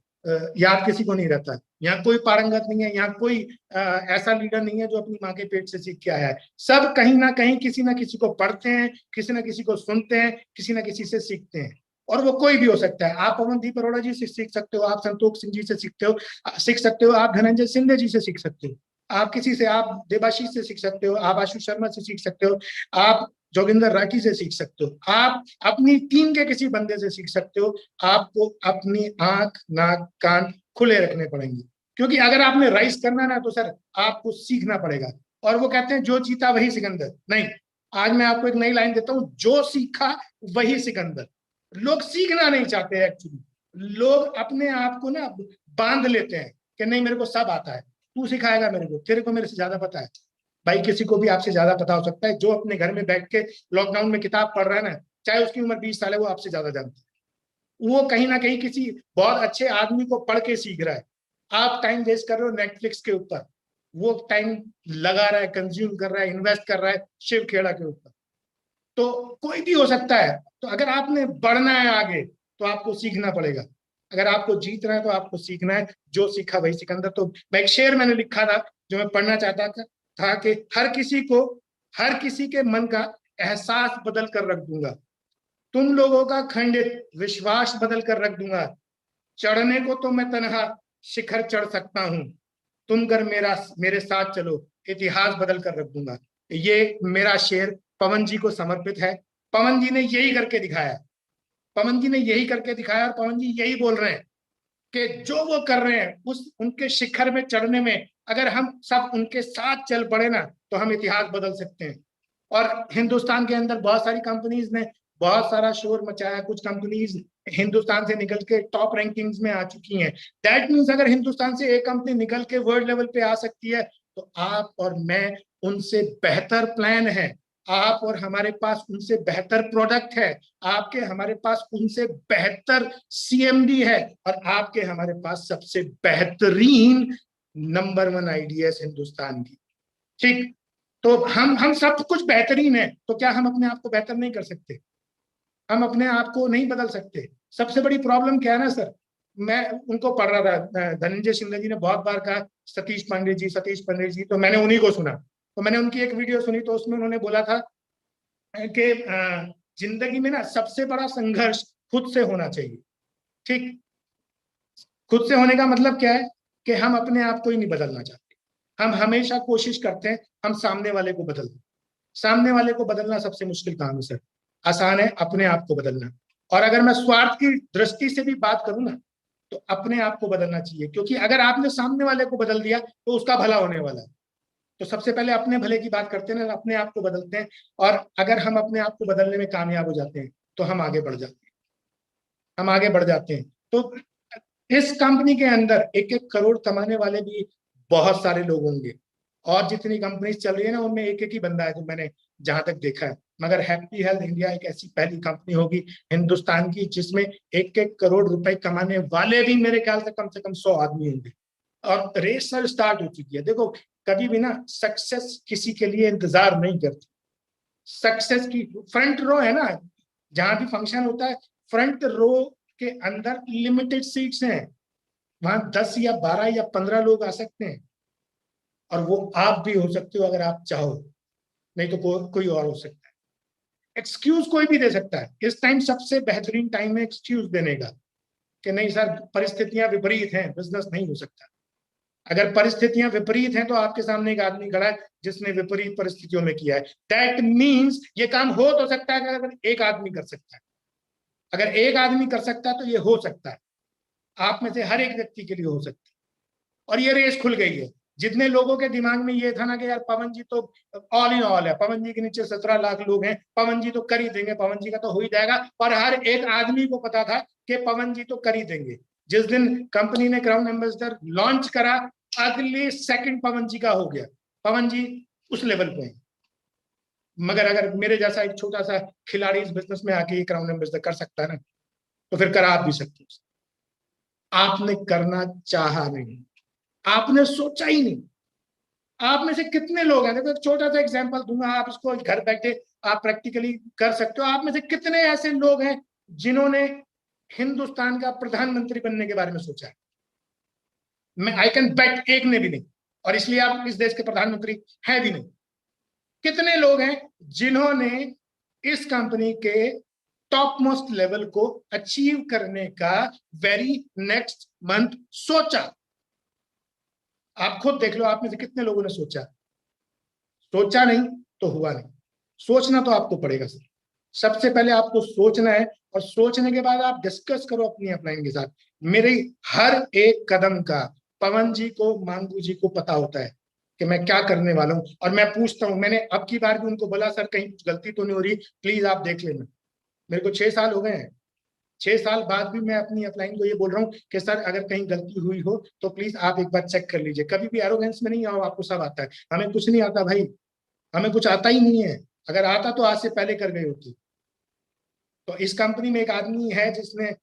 याद किसी को नहीं रहता। यहाँ कोई पारंगत नहीं है, यहाँ कोई ऐसा लीडर नहीं है जो अपनी माँ के पेट से सीख के आया है। सब कहीं ना कहीं किसी ना किसी को पढ़ते हैं, किसी ना किसी को सुनते हैं, किसी ना किसी से सीखते हैं। और वो कोई भी हो सकता है, आप पवनदीप अरोड़ा जी से सीख सकते हो, आप संतोष सिंह जी से सीख सकते हो, आप धनंजय सिंधे जी से सीख सकते हो, आप किसी से, आप देबाशीष से सीख सकते हो, आप आशु शर्मा से सीख सकते हो, आप जोगिंदर राठी से सीख सकते हो, आप अपनी टीम के किसी बंदे से सीख सकते हो। आपको अपनी आंख नाक कान खुले रखने पड़ेंगे, क्योंकि अगर आपने राइज करना ना तो सर आपको सीखना पड़ेगा। और वो कहते हैं जो जीता वही सिकंदर, नहीं, आज मैं आपको एक नई लाइन देता हूं, जो सीखा वही सिकंदर। लोग सीखना नहीं चाहते एक्चुअली, लोग अपने आप को ना बांध लेते हैं कि नहीं मेरे को सब आता है, तू सिखाएगा मेरे को, तेरे को मेरे से ज्यादा पता है। भाई किसी को भी आपसे ज्यादा पता हो सकता है, जो अपने घर में बैठ के लॉकडाउन में किताब पढ़ रहा है ना, चाहे उसकी उम्र 20 साल है, वो आपसे ज्यादा जानता है। वो कहीं ना कहीं किसी बहुत अच्छे आदमी को पढ़ के सीख रहा है। आप टाइम वेस्ट कर रहे हो नेटफ्लिक्स के ऊपर, वो टाइम लगा रहा है, कंज्यूम कर रहा है, इन्वेस्ट कर रहा है शिव खेड़ा के ऊपर। तो कोई भी हो सकता है। तो अगर आपने बढ़ना है आगे तो आपको सीखना पड़ेगा, अगर आपको जीतना है तो आपको सीखना है, जो सीखा वही सिकंदर। तो मैं एक शेर मैंने लिखा था जो मैं पढ़ना चाहता था कि हर किसी के मन का एहसास बदल कर रख दूंगा, तुम लोगों का खंडित विश्वास बदल कर रख दूंगा, चढ़ने को तो मैं तनहा शिखर चढ़ सकता हूं, तुम कर मेरे साथ चलो, इतिहास बदल कर रख दूंगा। ये मेरा शेर पवन जी को समर्पित है। पवन जी ने यही करके दिखाया, पवन जी ने यही करके दिखाया, और पवन जी यही बोल रहे हैं कि जो वो कर रहे हैं उस उनके शिखर में चढ़ने में अगर हम सब उनके साथ चल पड़े ना तो हम इतिहास बदल सकते हैं। और हिंदुस्तान के अंदर बहुत सारी कंपनीज ने बहुत सारा शोर मचाया, कुछ कंपनीज हिंदुस्तान से निकल के टॉप रैंकिंग्स में आ चुकी हैं। दैट मीन्स अगर हिंदुस्तान से एक कंपनी निकल के वर्ल्ड लेवल पे आ सकती है तो आप और मैं उनसे बेहतर प्लान है, आप और हमारे पास उनसे बेहतर प्रोडक्ट है, आपके हमारे पास उनसे बेहतर सीएमडी है, और आपके हमारे पास सबसे बेहतरीन नंबर 1 आईडीएस हिंदुस्तान की। ठीक, तो हम सब कुछ बेहतरीन है, तो क्या हम अपने आप को बेहतर नहीं कर सकते? हम अपने आप को नहीं बदल सकते? सबसे बड़ी प्रॉब्लम क्या है ना सर, मैं उनको पढ़ रहा था, धनंजय शिंदे जी ने बहुत बार कहा सतीश पांडे जी, तो मैंने उन्हीं को सुना। तो मैंने उनकी एक वीडियो सुनी, तो उसमें उन्होंने बोला था कि जिंदगी में ना सबसे बड़ा संघर्ष खुद से होना चाहिए। ठीक, खुद से होने का मतलब क्या है कि हम अपने आप को ही नहीं बदलना चाहते, हम हमेशा कोशिश करते हैं हम सामने वाले को बदल दें। सामने वाले को बदलना सबसे मुश्किल काम है सर, आसान है अपने आप को बदलना। और अगर मैं स्वार्थ की दृष्टि से भी बात करूं ना तो अपने आप को बदलना चाहिए, क्योंकि अगर आपने सामने वाले को बदल दिया तो उसका भला होने वाला है। तो सबसे पहले अपने भले की बात करते हैं ना, अपने आप को बदलते हैं, और अगर हम अपने आप को बदलने में कामयाब हो जाते हैं तो हम आगे बढ़ जाते हैं, हम आगे बढ़ जाते हैं। तो इस कंपनी के अंदर 1-1 करोड़ कमाने वाले भी बहुत सारे लोग होंगे, और जितनी कंपनी चल रही है ना उनमें एक एक ही बंदा है जो मैंने जहां तक देखा है। मगर हैप्पी हेल्थ इंडिया एक ऐसी पहली कंपनी होगी हिंदुस्तान की जिसमें 1-1 करोड़ रुपए कमाने वाले भी मेरे ख्याल से कम 100 आदमी होंगे। और रेस सर स्टार्ट हो चुकी है। देखो, कभी भी ना सक्सेस किसी के लिए इंतजार नहीं करती। सक्सेस की फ्रंट रो है ना, जहां भी फंक्शन होता है फ्रंट रो के अंदर लिमिटेड सीट्स हैं, वहां 10 या 12 या 15 लोग आ सकते हैं, और वो आप भी हो सकते हो अगर आप चाहो, नहीं तो कोई और हो सकता है। एक्सक्यूज कोई भी दे सकता है। इस टाइम सबसे बेहतरीन टाइम है एक्सक्यूज देने का, कि नहीं सर परिस्थितियां विपरीत हैं, बिजनेस नहीं हो सकता। अगर परिस्थितियां विपरीत हैं तो आपके सामने एक आदमी खड़ा है जिसने विपरीत परिस्थितियों में किया है। दैट मीन्स ये काम हो तो सकता है अगर एक आदमी कर सकता है। अगर एक आदमी कर सकता है तो ये हो सकता है, आप में से हर एक व्यक्ति के लिए हो सकता है। और ये रेस खुल गई है। जितने लोगों के दिमाग में ये था ना कि यार पवन जी तो ऑल इन ऑल है, पवन जी के नीचे 17 लाख लोग हैं, पवन जी तो कर ही देंगे, पवन जी का तो हो ही जाएगा, और हर एक आदमी को पता था कि पवन जी तो कर ही देंगे। जिस दिन कंपनी ने क्राउन एम्बेसडर लॉन्च करा, अगले सेकंड पवन जी का हो गया। पवन जी उस लेवल पे हैं। मगर अगर मेरे जैसा एक छोटा सा खिलाड़ी इस बिजनेस में आके ये क्राउन एम्बेसडर कर सकता है ना, तो फिर कर आप भी सकते हो। आपने करना चाहा नहीं, आपने सोचा ही नहीं। आप में से कितने लोग हैं, देखो एक छोटा सा एग्जांपल दूंगा, आप इसको घर बैठे आप प्रैक्टिकली कर सकते हो। आप में से कितने ऐसे लोग हैं जिन्होंने हिंदुस्तान का प्रधानमंत्री बनने के बारे में सोचा है? मैं आई कैन बेट एक ने भी नहीं, और इसलिए आप इस देश के प्रधानमंत्री हैं भी नहीं। कितने लोग हैं जिन्होंने इस कंपनी के टॉप मोस्ट लेवल को अचीव करने का वेरी नेक्स्ट मंथ सोचा? आप खुद देख लो, आप में से कितने लोगों ने सोचा? सोचा नहीं तो हुआ नहीं। सोचना तो आपको पड़ेगा सर। सबसे पहले आपको सोचना है, और सोचने के बाद आप डिस्कस करो अपनी अपलाइन के साथ। मेरे हर एक कदम का पवन जी को, मांगू जी को पता होता है कि मैं क्या करने वाला हूं, और मैं पूछता हूं। मैंने अब की बार भी उनको बोला सर कहीं कुछ गलती तो नहीं हो रही, प्लीज आप देख लेना। मेरे को 6 साल हो गए हैं, 6 साल बाद भी मैं अपनी अपलाइन को ये बोल रहा हूँ कि सर अगर कहीं गलती हुई हो तो प्लीज आप एक बार चेक कर लीजिए। कभी भी एरोगेंस में नहीं आओ, आपको सब आता है। हमें कुछ नहीं आता भाई, हमें कुछ आता ही नहीं है। अगर आता तो आज से पहले कर गई होती। तो इस कंपनी में एक आदमी है जिसने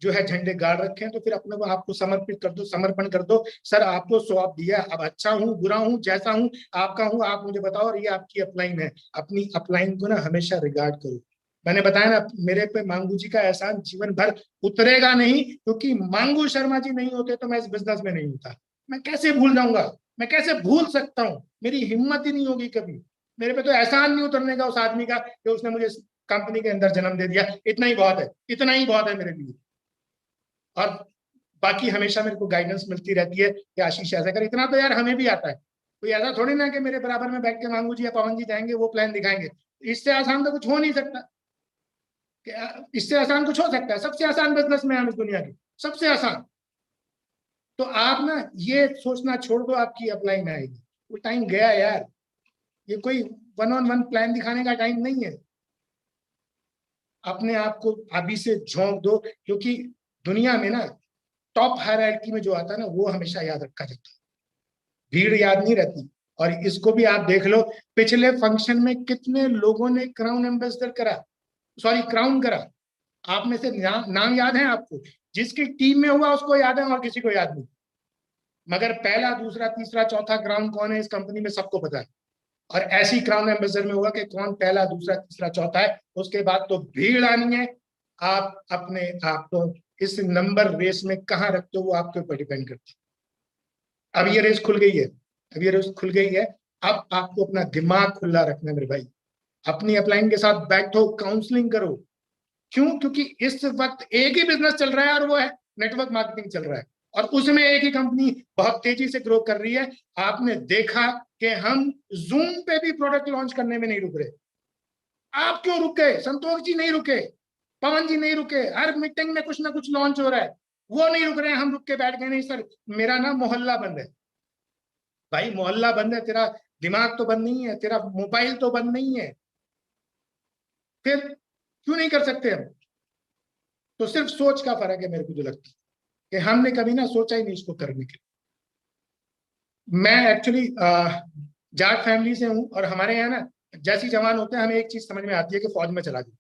जो है झंडे गाड़ रखे हैं, तो फिर अपने को आपको समर्पित कर दो, समर्पण कर दो। सर आपको सौंप दिया, अब अच्छा हूँ बुरा हूँ जैसा हूँ आपका हूँ, आप मुझे बताओ। और ये आपकी अपलाइन है, अपनी अपलाइन को ना हमेशा रिगार्ड करो। मैंने बताया ना, मेरे पे मांगू जी का एहसान जीवन भर उतरेगा नहीं, क्योंकि मांगू शर्मा जी नहीं होते तो मैं इस बिजनेस में नहीं होता। मैं कैसे भूल जाऊंगा, मैं कैसे भूल सकता हूँ? मेरी हिम्मत ही नहीं होगी कभी। मेरे पे तो एहसान नहीं उतरने का उस आदमी का कि उसने मुझे कंपनी के अंदर जन्म दे दिया। इतना ही बहुत है, इतना ही बहुत है मेरे लिए। और बाकी हमेशा मेरे को गाइडेंस मिलती रहती है कि आशीष ऐसा कर। इतना तो यार हमें भी आता है, कोई ऐसा थोड़ी ना कि मेरे बराबर में बैठ के मांगू जी या पवन जी जाएंगे वो प्लान दिखाएंगे। इससे आसान तो कुछ हो नहीं सकता। इससे आसान कुछ हो सकता है? सबसे आसान बिजनेस में हम इस दुनिया की, सबसे आसान। तो आप ना ये सोचना छोड़ दो आपकी अपलाइन आएगी, वो टाइम गया यार। ये कोई 1-on-1 प्लान दिखाने का टाइम नहीं है। अपने आप को अभी से झोंक दो, क्योंकि दुनिया में ना टॉप हायरार्की में जो आता है ना वो हमेशा याद रखा जाता है, भीड़ याद नहीं रहती। और इसको भी आप देख लो, पिछले फंक्शन में कितने लोगों ने क्राउन एम्बेसडर करा, सॉरी क्राउन करा। आप में से नाम याद है आपको? जिसकी टीम में हुआ उसको याद है और किसी को याद नहीं। मगर पहला, दूसरा, तीसरा, चौथा क्राउन कौन है इस कंपनी में सबको पता है। और ऐसी क्राउन एम्बेसडर में होगा कि कौन पहला, दूसरा, तीसरा, चौथा है। उसके बाद तो भीड़ आनी है। आप अपने आप को इस नंबर रेस में कहां रखते हो वो आपके ऊपर डिपेंड करता है। अब ये रेस खुल गई है, अब ये रेस खुल गई है। अब आपको अपना दिमाग खुला रखना है मेरे भाई। अपनी अपलाइन के साथ बैठो, काउंसलिंग करो। क्यों? क्योंकि इस वक्त एक ही बिजनेस चल रहा है और वो है नेटवर्क मार्केटिंग चल रहा है। और उसमें एक ही कंपनी बहुत तेजी से ग्रो कर रही है। आपने देखा कि हम जूम पे भी प्रोडक्ट लॉन्च करने में नहीं रुक रहे। आप क्यों रुक गए? संतोष जी नहीं रुके, पवन जी नहीं रुके, हर मीटिंग में कुछ ना कुछ लॉन्च हो रहा है, वो नहीं रुक रहे हैं, हम रुक के बैठ गए नहीं सर मेरा ना मोहल्ला बंद है। भाई मोहल्ला बंद है, तेरा दिमाग तो बंद नहीं है, तेरा मोबाइल तो बंद नहीं है, फिर क्यों नहीं कर सकते हम? तो सिर्फ सोच का फर्क है मेरे को जो लगता है कि हमने कभी ना सोचा ही नहीं इसको करने के लिए। मैं एक्चुअली जाट फैमिली से हूँ और हमारे यहाँ ना जैसी जवान होते हैं हमें एक चीज समझ में आती है कि फौज में चला जाए।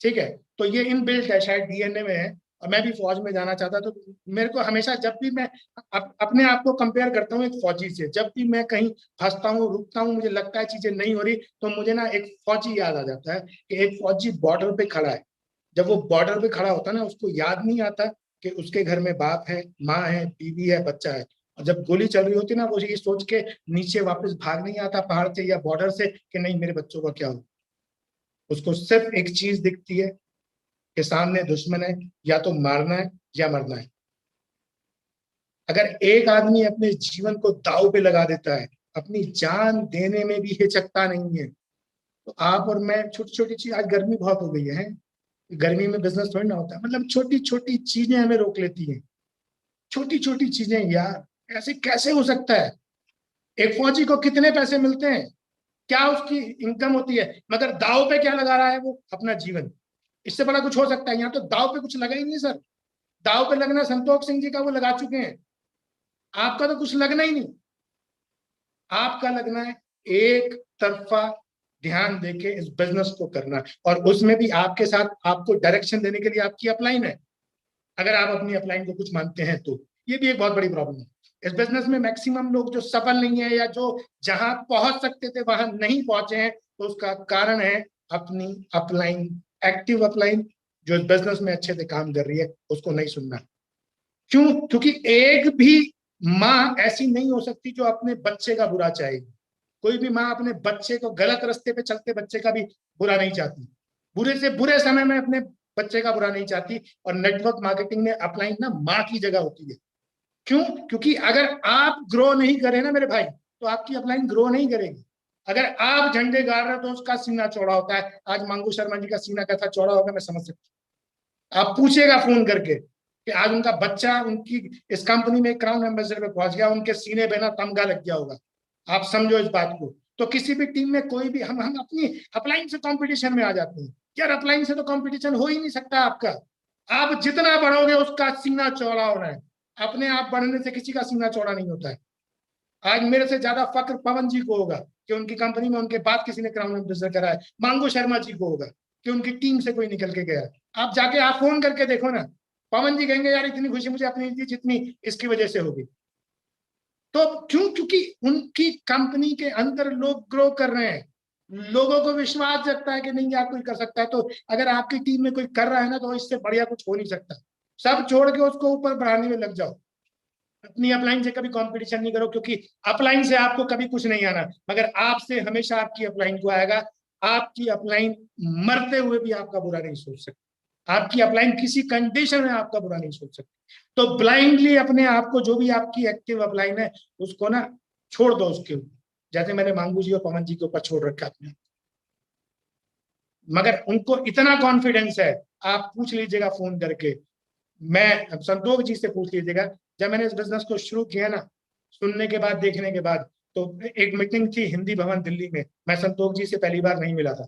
ठीक है, तो ये इन बिल्ट है, शायद डीएनए में है। और मैं भी फौज में जाना चाहता, तो मेरे को हमेशा जब भी मैं अपने आप को कंपेयर करता हूँ एक फौजी से, जब भी मैं कहीं फंसता हूँ, रुकता हूँ, मुझे लगता है चीजें नहीं हो रही, तो मुझे ना एक फौजी याद आ जाता है कि एक फौजी बॉर्डर पे खड़ा है। जब वो बॉर्डर पे खड़ा होता है ना, उसको याद नहीं आता कि उसके घर में बाप है, माँ है, बीवी है, बच्चा है। और जब गोली चल रही होती है ना, वो ये सोच के नीचे वापस भाग नहीं आता पहाड़ से या बॉर्डर से कि नहीं मेरे बच्चों का क्या हो। उसको सिर्फ एक चीज दिखती है कि सामने दुश्मन है, या तो मारना है या मरना है। अगर एक आदमी अपने जीवन को दांव पे लगा देता है, अपनी जान देने में भी हिचकता नहीं है, तो आप और मैं छोटी छोटी चीज, आज गर्मी बहुत हो गई है, गर्मी में बिजनेस थोड़ी ना होता है, मतलब छोटी छोटी चीजें हमें रोक लेती हैं। छोटी छोटी चीजें यार, ऐसे कैसे हो सकता है? एक फौजी को कितने पैसे मिलते हैं, क्या उसकी इनकम होती है, मगर दाव पे क्या लगा रहा है वो? अपना जीवन। इससे बड़ा कुछ हो सकता है? यहाँ तो दाव पे कुछ लगा ही नहीं सर। दाव पे लगना संतोष सिंह जी का, वो लगा चुके हैं। आपका तो कुछ लगना ही नहीं। आपका लगना है एक तरफा ध्यान देके इस बिजनेस को करना, और उसमें भी आपके साथ आपको डायरेक्शन देने के लिए आपकी अपलाइन है। अगर आप अपनी अपलाइन को कुछ मानते हैं तो ये भी एक बहुत बड़ी प्रॉब्लम है इस बिजनेस में। मैक्सिमम लोग जो सफल नहीं है या जो जहां पहुंच सकते थे वहां नहीं पहुंचे हैं, तो उसका कारण है अपनी अपलाइन, एक्टिव अपलाइन जो इस बिजनेस में अच्छे से काम कर रही है उसको नहीं सुनना। क्यों? क्योंकि एक भी माँ ऐसी नहीं हो सकती जो अपने बच्चे का बुरा चाहेगी। कोई भी माँ अपने बच्चे को, गलत रास्ते पे चलते बच्चे का भी बुरा नहीं चाहती, बुरे से बुरे समय में अपने बच्चे का बुरा नहीं चाहती। और नेटवर्क मार्केटिंग में अपलाइन ना माँ की जगह होती है। क्यों? क्योंकि अगर आप ग्रो नहीं करें ना मेरे भाई, तो आपकी अपलाइन ग्रो नहीं करेगी। अगर आप झंडे गाड़ रहे हो तो उसका सीना चौड़ा होता है। आज मांगू शर्मा जी का सीना कैसा चौड़ा होगा मैं समझ सकता हूँ। आप पूछेगा फोन करके कि आज उनका बच्चा उनकी इस कंपनी में क्राउन एम्बेसडर पे पहुंच गया, उनके सीने पे ना तमगा लग गया होगा। आप समझो इस बात को। तो किसी भी टीम में कोई भी, हम अपनी अपलाइन से कंपटीशन में आ जाते हैं। यार अपलाइन से तो कंपटीशन हो ही नहीं सकता आपका। आप जितना बढ़ोगे उसका सीना चौड़ा होना है। अपने आप बढ़ने से किसी का सीना चौड़ा नहीं होता है। आज मेरे से ज्यादा फक्र पवन जी को होगा कि उनकी कंपनी में उनके बाद किसी ने क्राउन एम्बेसडर करा है। मांगू शर्मा जी को होगा कि उनकी टीम से कोई निकल के गया। आप जाके आप फोन करके देखो ना, पवन जी कहेंगे यार इतनी खुशी मुझे अपनी थी जितनी इसकी वजह से होगी। तो क्यों? क्योंकि उनकी कंपनी के अंदर लोग ग्रो कर रहे हैं, लोगों को विश्वास जगता है कि नहीं यार कोई कर सकता है। तो अगर आपकी टीम में कोई कर रहा है ना, तो इससे बढ़िया कुछ हो नहीं सकता। सब छोड़ के उसको ऊपर बढ़ाने में लग जाओ। अपनी अपलाइन से कभी कंपटीशन नहीं करो, क्योंकि अपलाइन से आपको कभी कुछ नहीं आना, मगर आपसे हमेशा आपकी अपलाइन को आएगा। आपकी अपलाइन मरते हुए भी आपका बुरा नहीं सोच सकती। आपकी अपलाइन किसी कंडीशन में आपका बुरा नहीं सोच सकती। तो ब्लाइंडली अपने आप को, जो भी आपकी एक्टिव अपलाइन है उसको ना छोड़ दो उसके ऊपर, जैसे मैंने मांगू जी और पवन जी के ऊपर छोड़ रखा अपने। मगर उनको इतना कॉन्फिडेंस है, आप पूछ लीजिएगा फोन करके, मैं संतोष जी से पूछ लीजिएगा, जब मैंने इस बिजनेस को शुरू किया ना, सुनने के बाद, देखने के बाद, तो एक मीटिंग थी हिंदी भवन दिल्ली में, मैं संतोष जी से पहली बार नहीं मिला था,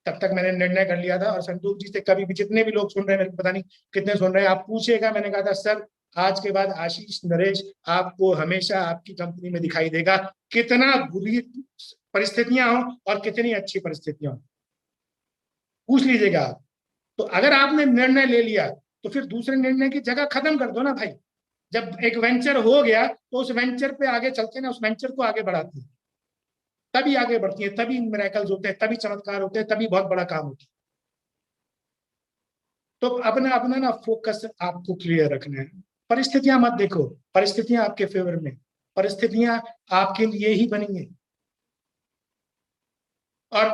तब तक मैंने निर्णय कर लिया था। और संतोष जी से कभी भी, जितने भी लोग सुन रहे हैं, मेरे को पता नहीं कितने सुन रहे हैं, आप पूछिएगा, मैंने कहा था सर आज के बाद आशीष नरेश आपको हमेशा आपकी कंपनी में दिखाई देगा, कितना बुरी परिस्थितियां हो और कितनी अच्छी परिस्थितियां हो, पूछ लीजिएगा आप। तो अगर आपने निर्णय ले लिया तो फिर दूसरे निर्णय की जगह खत्म कर दो ना भाई। जब एक वेंचर हो गया तो उस वेंचर पे आगे चलते ना, उस वेंचर को आगे बढ़ाते हैं, तभी आगे बढ़ती है, तभी मिरेकल्स होते हैं, तभी चमत्कार होते हैं, तभी बहुत बड़ा काम होता है। तो अपना अपना ना फोकस आपको क्लियर रखना है। परिस्थितियां मत देखो, परिस्थितियां आपके फेवर में, परिस्थितियां आपके लिए ही बनी है। और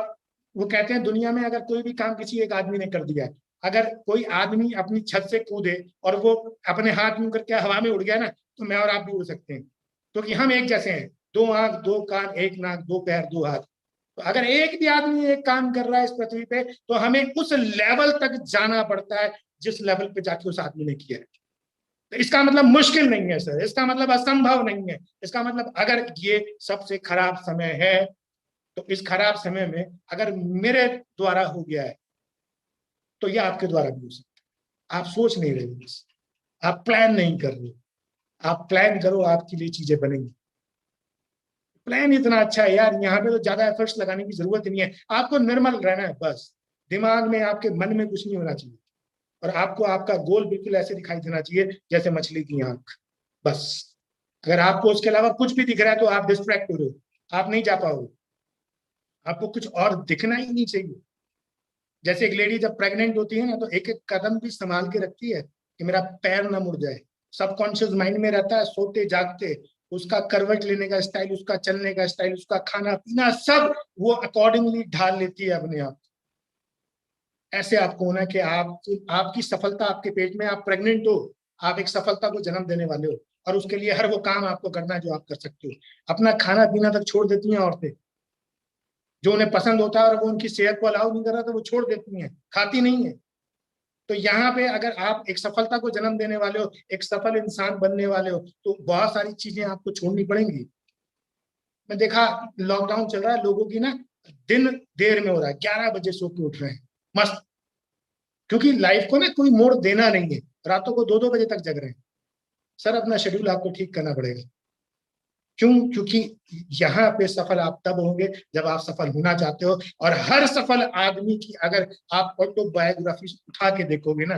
वो कहते हैं दुनिया में अगर कोई भी काम किसी एक आदमी ने कर दिया है, अगर कोई आदमी अपनी छत से कूदे और वो अपने हाथ मुंह करके हवा में उड़ गया ना, तो मैं और आप भी उड़ सकते हैं, क्योंकि हम एक जैसे हैं, दो आंख, दो कान, एक नाक, दो पैर, दो हाथ। तो अगर एक भी आदमी एक काम कर रहा है इस पृथ्वी पे, तो हमें उस लेवल तक जाना पड़ता है जिस लेवल पे जाके उस आदमी ने किया है। तो इसका मतलब मुश्किल नहीं है सर, इसका मतलब असंभव नहीं है, इसका मतलब अगर ये सबसे खराब समय है, तो इस खराब समय में अगर मेरे द्वारा हो गया है तो ये आपके द्वारा भी हो सकता है। आप सोच नहीं रहे, बस आप प्लान नहीं कर रहे, आप प्लान करो, आपके लिए चीजें बनेंगी। प्लान इतना अच्छा है यार, यहाँ पे तो ज्यादा एफर्ट्स लगाने की जरूरत ही नहीं है, आपको निर्मल रहना है बस, दिमाग में, आपके मन में कुछ नहीं होना चाहिए, और आपको आपका गोल बिल्कुल ऐसे दिखाई देना चाहिए जैसे मछली की आंख, बस। अगर आपको उसके अलावा कुछ भी दिख रहा है तो आप डिस्ट्रैक्ट हो रहे हो, आप नहीं जा पाओगे, आपको कुछ और दिखना ही नहीं चाहिए। जैसे एक लेडी जब प्रेग्नेंट होती है ना, तो एक एक कदम भी संभाल के रखती है कि मेरा पैर ना मुड़ जाए, सबकॉन्शियस माइंड में रहता है, सोते जागते उसका करवट लेने का स्टाइल, उसका चलने का स्टाइल, उसका खाना पीना, सब वो अकॉर्डिंगली ढाल लेती है अपने आप। ऐसे आपको होना कि आप, आपकी सफलता आपके पेट में, आप प्रेग्नेंट हो, आप एक सफलता को जन्म देने वाले हो, और उसके लिए हर वो काम आपको करना है जो आप कर सकते हो। अपना खाना पीना तक छोड़ देती हैं औरतें, जो उन्हें पसंद होता है और वो उनकी सेहत को अलाउ नहीं कर रहा, तो वो छोड़ देती हैं, खाती नहीं है। तो यहाँ पे अगर आप एक सफलता को जन्म देने वाले हो, एक सफल इंसान बनने वाले हो, तो बहुत सारी चीजें आपको छोड़नी पड़ेंगी। मैं देखा लॉकडाउन चल रहा है, लोगों की ना दिन देर में हो रहा है, 11 बजे सो के उठ रहे हैं, मस्त, क्योंकि लाइफ को ना कोई मोड़ देना नहीं है, रातों को 2-2 बजे तक जग रहे हैं। सर अपना शेड्यूल आपको ठीक करना पड़ेगा। क्यों? क्योंकि यहाँ पे सफल आप तब होंगे जब आप सफल होना चाहते हो। और हर सफल आदमी की अगर आप ऑटोबायोग्राफी उठा के देखोगे ना,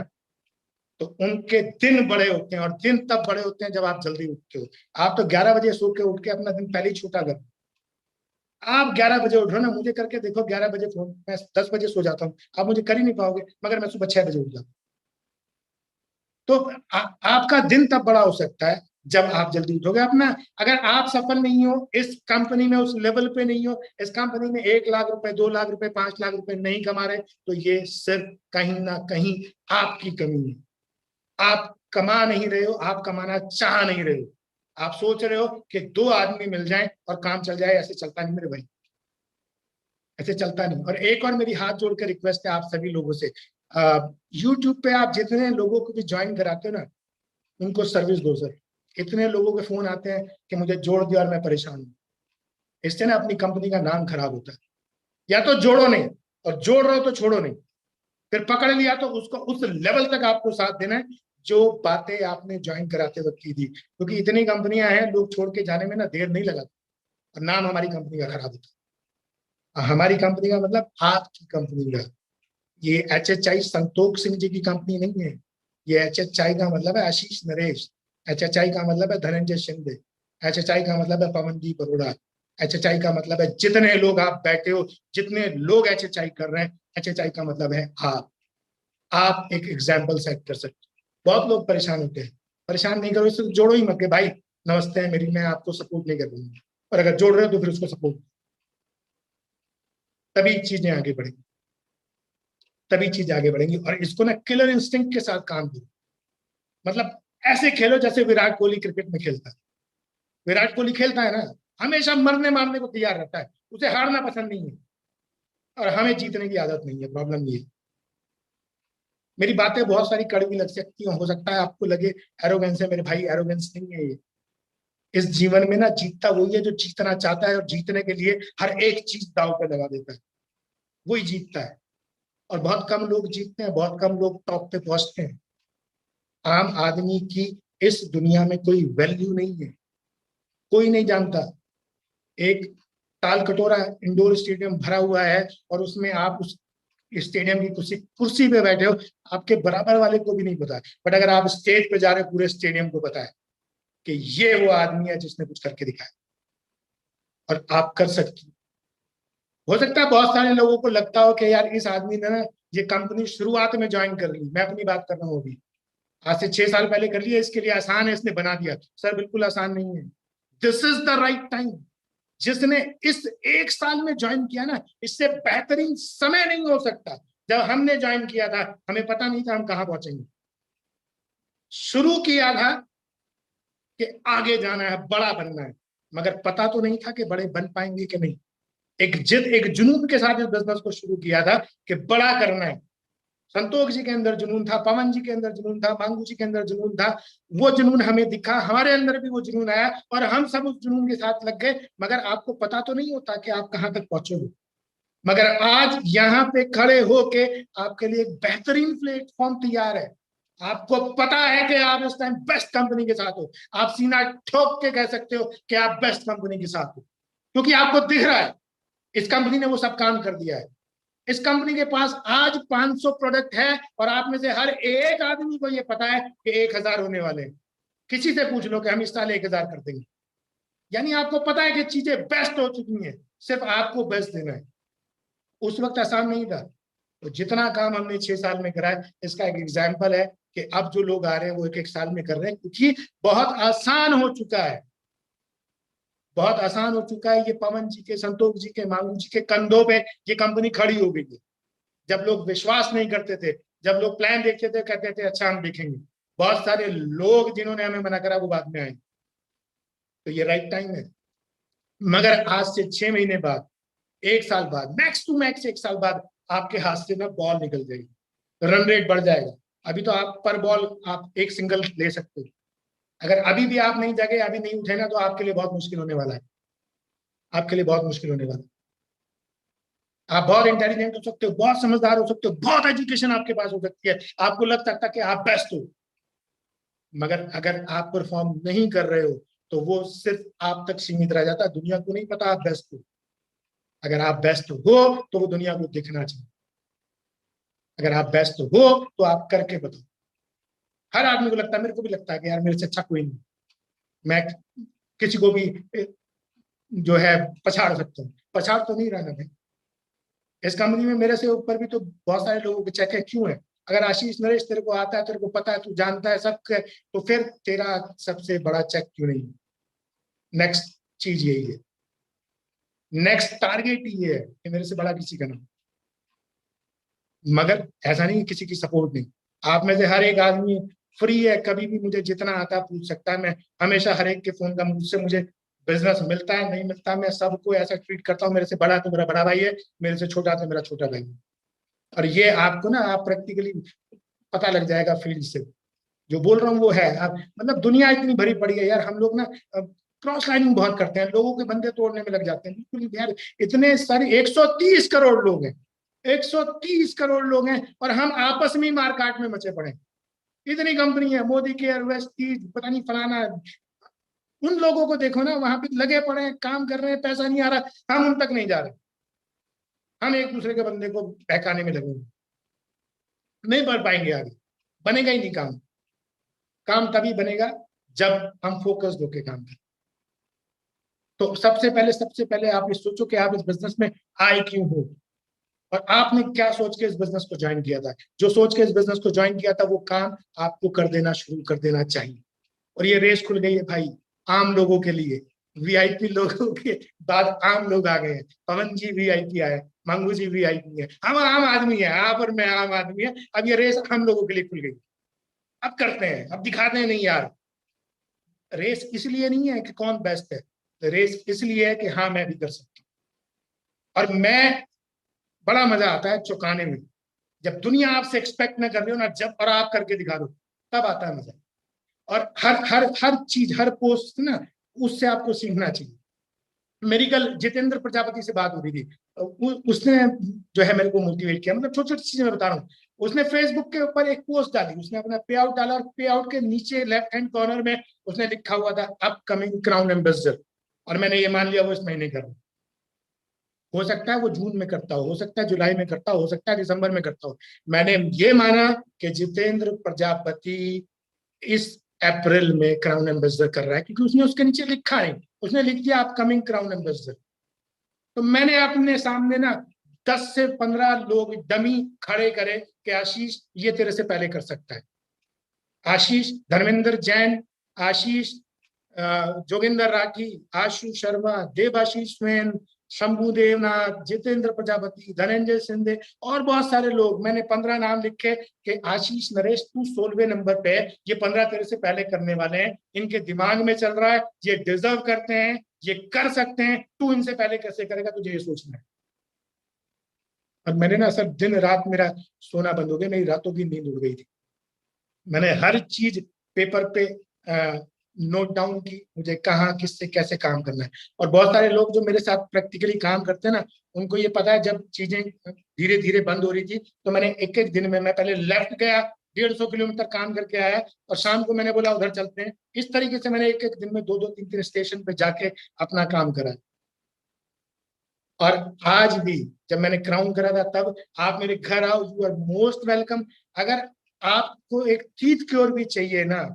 तो उनके दिन बड़े होते हैं, और दिन तब बड़े होते हैं जब आप जल्दी उठते हो। आप तो 11 बजे सो के उठ के अपना दिन पहले ही छोटा कर, आप 11 बजे उठ रहे हो ना, मुझे करके देखो 11 बजे फोन, मैं 10 बजे सो जाता हूँ, आप मुझे कर ही नहीं पाओगे, मगर मैं सुबह 6 बजे उठ जाता हूँ। तो आपका दिन तब बड़ा हो सकता है जब आप जल्दी उठोगे अपना। अगर आप सफल नहीं हो इस कंपनी में, उस लेवल पे नहीं हो, इस कंपनी में 1 लाख रुपए, 2 लाख रुपए, 5 लाख रुपए नहीं कमा रहे, तो ये सिर्फ कहीं ना कहीं आपकी कमी है। आप कमा नहीं रहे हो, आप कमाना चाह नहीं रहे हो, आप सोच रहे हो कि 2 आदमी मिल जाएं और काम चल जाए। ऐसे चलता नहीं मेरे भाई, ऐसे चलता नहीं। और एक और मेरी हाथ जोड़ के रिक्वेस्ट है आप सभी लोगों से, यूट्यूब पे आप जितने लोगों को भी ज्वाइन कराते हो ना, उनको सर्विस दो सर। इतने लोगों के फोन आते हैं कि मुझे जोड़ दिया और मैं परेशान हूँ, इससे ना अपनी कंपनी का नाम खराब होता है। या तो जोड़ो नहीं, और जोड़ रहे हो तो छोड़ो नहीं, फिर पकड़ लिया तो उसको उस लेवल तक आपको साथ देना है जो बातें आपने ज्वाइन कराते वक्त की थी। क्योंकि इतनी कंपनियां हैं, लोग छोड़ के जाने में ना देर नहीं लगाते, और नाम हमारी कंपनी का खराब होता है। हमारी कंपनी का मतलब आपकी कंपनी का, ये HHI संतोष सिंह जी की कंपनी नहीं है। ये HHI का मतलब है आशीष नरेश, HHI का मतलब है धनंजय शिंदे, HHI का मतलब है पवनदीप अरोड़ा, HHI का मतलब है जितने लोग आप बैठे हो, जितने लोग HHI कर रहे हैं, HHI का मतलब है आप एक एग्जाम्पल सेट कर सकते हो। बहुत लोग परेशान होते हैं, परेशान नहीं करो, इससे जोड़ो ही मत के भाई, नमस्ते है मेरी, मैं आपको सपोर्ट नहीं कर दूंगी। और अगर जोड़ रहे हो तो फिर उसको सपोर्ट, तभी चीजें आगे बढ़ेंगी। तभी चीज आगे बढ़ेंगी। और इसको ना किलर इंस्टिंक्ट के साथ काम करो, मतलब ऐसे खेलो जैसे विराट कोहली क्रिकेट में खेलता है। विराट कोहली खेलता है ना, हमेशा मरने मारने को तैयार रहता है, उसे हारना पसंद नहीं है, और हमें जीतने की आदत नहीं है। प्रॉब्लम ये है। मेरी बातें बहुत सारी कड़वी लग सकती हैं, हो सकता है आपको लगे एरोगेंस है, मेरे भाई एरोगेंस नहीं है ये। इस जीवन में ना जीतता वही है जो जीतना चाहता है और जीतने के लिए हर एक चीज दांव पे लगा देता है, वही जीतता है। और बहुत कम लोग जीतते हैं, बहुत कम लोग टॉप पे पहुंचते हैं। आम आदमी की इस दुनिया में कोई वैल्यू नहीं है, कोई नहीं जानता। एक ताल कटोरा इंडोर स्टेडियम भरा हुआ है और उसमें आप उस स्टेडियम की कुर्सी कुर्सी पे बैठे हो, आपके बराबर वाले को भी नहीं पता, बट अगर आप स्टेज पे जा रहे हो पूरे स्टेडियम को पता है कि ये वो आदमी है जिसने कुछ करके दिखाया, और आप कर सकते हो सकता है बहुत सारे लोगों को लगता हो कि यार इस आदमी ने ना ये कंपनी शुरुआत में ज्वाइन कर ली, मैं अपनी बात कर रहा हूँ अभी, आज से 6 साल पहले कर लिया, इसके लिए आसान है, इसने बना दिया। सर बिल्कुल आसान नहीं है। This is the right time. जिसने इस 1 साल में ज्वाइन किया ना, इससे बेहतरीन समय नहीं हो सकता। जब हमने ज्वाइन किया था हमें पता नहीं था हम कहां पहुंचेंगे। शुरू किया था कि आगे जाना है, बड़ा बनना है, मगर पता तो नहीं था कि बड़े बन पाएंगे कि नहीं। एक जिद, एक जुनून के साथ इस बिजनेस को शुरू किया था कि बड़ा करना है। संतोष जी के अंदर जुनून था, पवन जी के अंदर जुनून था, मांगू जी के अंदर जुनून था। वो जुनून हमें दिखा, हमारे अंदर भी वो जुनून आया और हम सब उस जुनून के साथ लग गए। मगर आपको पता तो नहीं होता कि आप कहां तक पहुंचोगे। मगर आज यहाँ पे खड़े होके आपके लिए एक बेहतरीन प्लेटफॉर्म तैयार है। आपको पता है कि आप इस टाइम बेस्ट कंपनी के साथ हो, आप सीना ठोक के कह सकते हो कि आप बेस्ट कंपनी के साथ हो, क्योंकि आपको दिख रहा है इस कंपनी ने वो सब काम कर दिया है। इस कंपनी के पास आज 500 प्रोडक्ट है और आप में से हर एक आदमी को ये पता है कि 1000 होने वाले हैं। किसी से पूछ लो कि हम इस साल 1000 कर देंगे, यानी आपको पता है कि चीजें बेस्ट हो चुकी हैं, सिर्फ आपको बेस्ट देना है। उस वक्त आसान नहीं था, तो जितना काम हमने 6 साल में करा है इसका एक एग्जाम्पल है कि अब जो लोग आ रहे हैं वो 1-1 साल में कर रहे हैं, क्योंकि बहुत आसान हो चुका है, बहुत आसान हो चुका है। ये पवन जी के, संतोष जी के, मांगू जी के कंधों पे ये कंपनी खड़ी हो गई है। जब लोग विश्वास नहीं करते थे, जब लोग प्लान देखते थे, कहते थे अच्छा हम देखेंगे, बहुत सारे लोग जिन्होंने हमें मना करा वो बाद में आए। तो ये राइट टाइम है। मगर आज से 6 महीने बाद, 1 साल बाद, मैक्स टू मैक्स 1 साल बाद आपके हाथ से ना बॉल निकल जाएगी, रन रेट बढ़ जाएगा। अभी तो आप पर बॉल आप एक सिंगल ले सकते हो। अगर अभी भी आप नहीं जगे, अभी नहीं उठे ना, तो आपके लिए बहुत मुश्किल होने वाला है, आपके लिए बहुत मुश्किल होने वाला है। आप बहुत इंटेलिजेंट हो सकते हो, बहुत समझदार हो सकते हो, बहुत एजुकेशन आपके पास हो सकती है, आपको लग सकता है कि आप बेस्ट हो, मगर अगर आप परफॉर्म नहीं कर रहे हो तो वो सिर्फ आप तक सीमित रह जाता है, दुनिया को नहीं पता आप बेस्ट हो। अगर आप बेस्ट हो तो वो दुनिया को दिखना चाहिए। अगर आप बेस्ट हो तो आप करके बताओ। हर आदमी को लगता है, मेरे को भी लगता है कि यार मेरे से अच्छा कोई नहीं, मैं किसी को भी जो है पछाड़ सकता हूँ। पछाड़ तो नहीं रहना भाई। इस कंपनी में मेरे से ऊपर भी तो बहुत सारे लोगों के चेक है, क्यों है? अगर आशीष नरेश तेरे को आता है, तेरे को पता है, तू जानता है सब, तो फिर तेरा सबसे बड़ा चेक क्यों नहीं? नेक्स्ट चीज यही है, नेक्स्ट टारगेट ये है कि मेरे से बड़ा किसी का ना। मगर ऐसा नहीं किसी की सपोर्ट नहीं, आप में से हर एक आदमी फ्री है, कभी भी मुझे जितना आता है पूछ सकता है। मैं हमेशा हर एक के फोन का, मुझसे मुझे बिजनेस मिलता है नहीं मिलता, मैं सबको ऐसा ट्रीट करता हूँ, मेरे से बड़ा तो मेरा बड़ा भाई है, मेरे से छोटा तो मेरा छोटा भाई है। और ये आपको ना, आप प्रैक्टिकली पता लग जाएगा फील्ड से, जो बोल रहा हूँ वो है। आप मतलब दुनिया इतनी भरी पड़ी है यार, हम लोग ना क्रॉस लाइनिंग बहुत करते हैं, लोगों के बंदे तोड़ने में लग जाते हैं। बिल्कुल यार, इतने सारे 130 करोड़ लोग हैं, 130 करोड़ लोग हैं, और हम आपस में ही मारकाट में मचे पड़े। इतनी कंपनी है, मोदी केयर, वेस्टीज, पता नहीं फलाना, उन लोगों को देखो ना, वहां पे लगे पड़े हैं, काम कर रहे हैं, पैसा नहीं आ रहा, हम उन तक नहीं जा रहे। हम एक दूसरे के बंदे को बहकाने में लगे, नहीं बढ़ पाएंगे आगे, बनेगा ही नहीं काम। काम तभी बनेगा जब हम फोकस्ड होकर काम करें। तो सबसे पहले आप ये सोचो कि आप इस बिजनेस में आए क्यों हो, और आपने क्या सोच के इस बिजनेस को ज्वाइन किया था। जो सोच के इस बिजनेस को ज्वाइन किया था वो काम आपको कर देना शुरू कर देना चाहिए। और ये रेस खुल गई है भाई आम लोगों के लिए, वीआईपी लोगों के बाद आम लोग आ गए हैं। पवन जी वीआईपी आए, मंगू जी VIP है, हम आम आदमी है, आप और मैं आम आदमी है। अब ये रेस हम लोगों के लिए खुल गई, अब करते हैं, अब दिखाते हैं नहीं यार। रेस इसलिए नहीं है कि कौन बेस्ट है, रेस इसलिए है कि हाँ मैं भी कर सकता हूँ। और मैं, बड़ा मजा आता है चौंकाने में, जब दुनिया आपसे एक्सपेक्ट ना कर रही हो ना, जब और आप करके दिखा दो, तब आता है मजा। और हर चीज, हर पोस्ट ना, उससे आपको सीखना चाहिए। मेरी कल जितेंद्र प्रजापति से बात हो रही थी, उसने जो है मेरे को मोटिवेट किया, मतलब छोटी छोटी चीजें मैं बता रहा हूँ। उसने फेसबुक के ऊपर एक पोस्ट डाली, उसने अपना पे आउट डाला, और पे आउट के नीचे लेफ्ट हैंड कॉर्नर में उसने लिखा हुआ था अपकमिंग क्राउन एम्बेसडर। और मैंने ये मान लिया वो इस महीने कर रहा, हो सकता है वो जून में करता हो सकता है जुलाई में करता हो सकता है दिसंबर में करता हो। मैंने ये माना कि जितेंद्र प्रजापति इस अप्रैल में क्राउन एम्बेसडर कर रहा है, क्योंकि उसने उसके नीचे लिखा है, उसने लिख दिया अपकमिंग क्राउन एम्बेसडर। तो मैंने अपने सामने ना 10 से 15 लोग डमी खड़े करे कि आशीष ये तेरे से पहले कर सकता है। आशीष, धर्मेंद्र जैन, आशीष, जोगिंदर राठी, आशु शर्मा, देवाशीष स्वयं, शंभू देवनाथ, जितेंद्र प्रजापति, धनंजय सिंधे और बहुत सारे लोग। मैंने 15 नाम लिखे कि आशीष नरेश तू 16वें नंबर पे है, ये 15 तेरे से पहले करने वाले हैं, इनके दिमाग में चल रहा है, ये डिजर्व करते हैं, ये कर सकते हैं, तू इनसे पहले कैसे करेगा, तुझे ये सोचना है। और मैंने ना सर दिन रात मेरा सोना बंद हो गया, मेरी रातों की नींद उड़ गई थी। मैंने हर चीज पेपर पे नोट डाउन की, मुझे कहाँ किससे कैसे काम करना है। और बहुत सारे लोग जो मेरे साथ प्रैक्टिकली काम करते हैं ना, उनको ये पता है, जब चीजें धीरे धीरे बंद हो रही थी तो मैंने एक एक दिन में, मैं पहले लेफ्ट गया, 150 किलोमीटर काम करके आया, और शाम को मैंने बोला उधर चलते हैं। इस तरीके से मैंने एक एक दिन में 2-2 3-3 स्टेशन पे जाके अपना काम करा। और आज भी जब मैंने क्राउन करा था, तब आप मेरे घर आओ, यू आर मोस्ट वेलकम। अगर आपको एक टीथ क्योर भी चाहिए ना,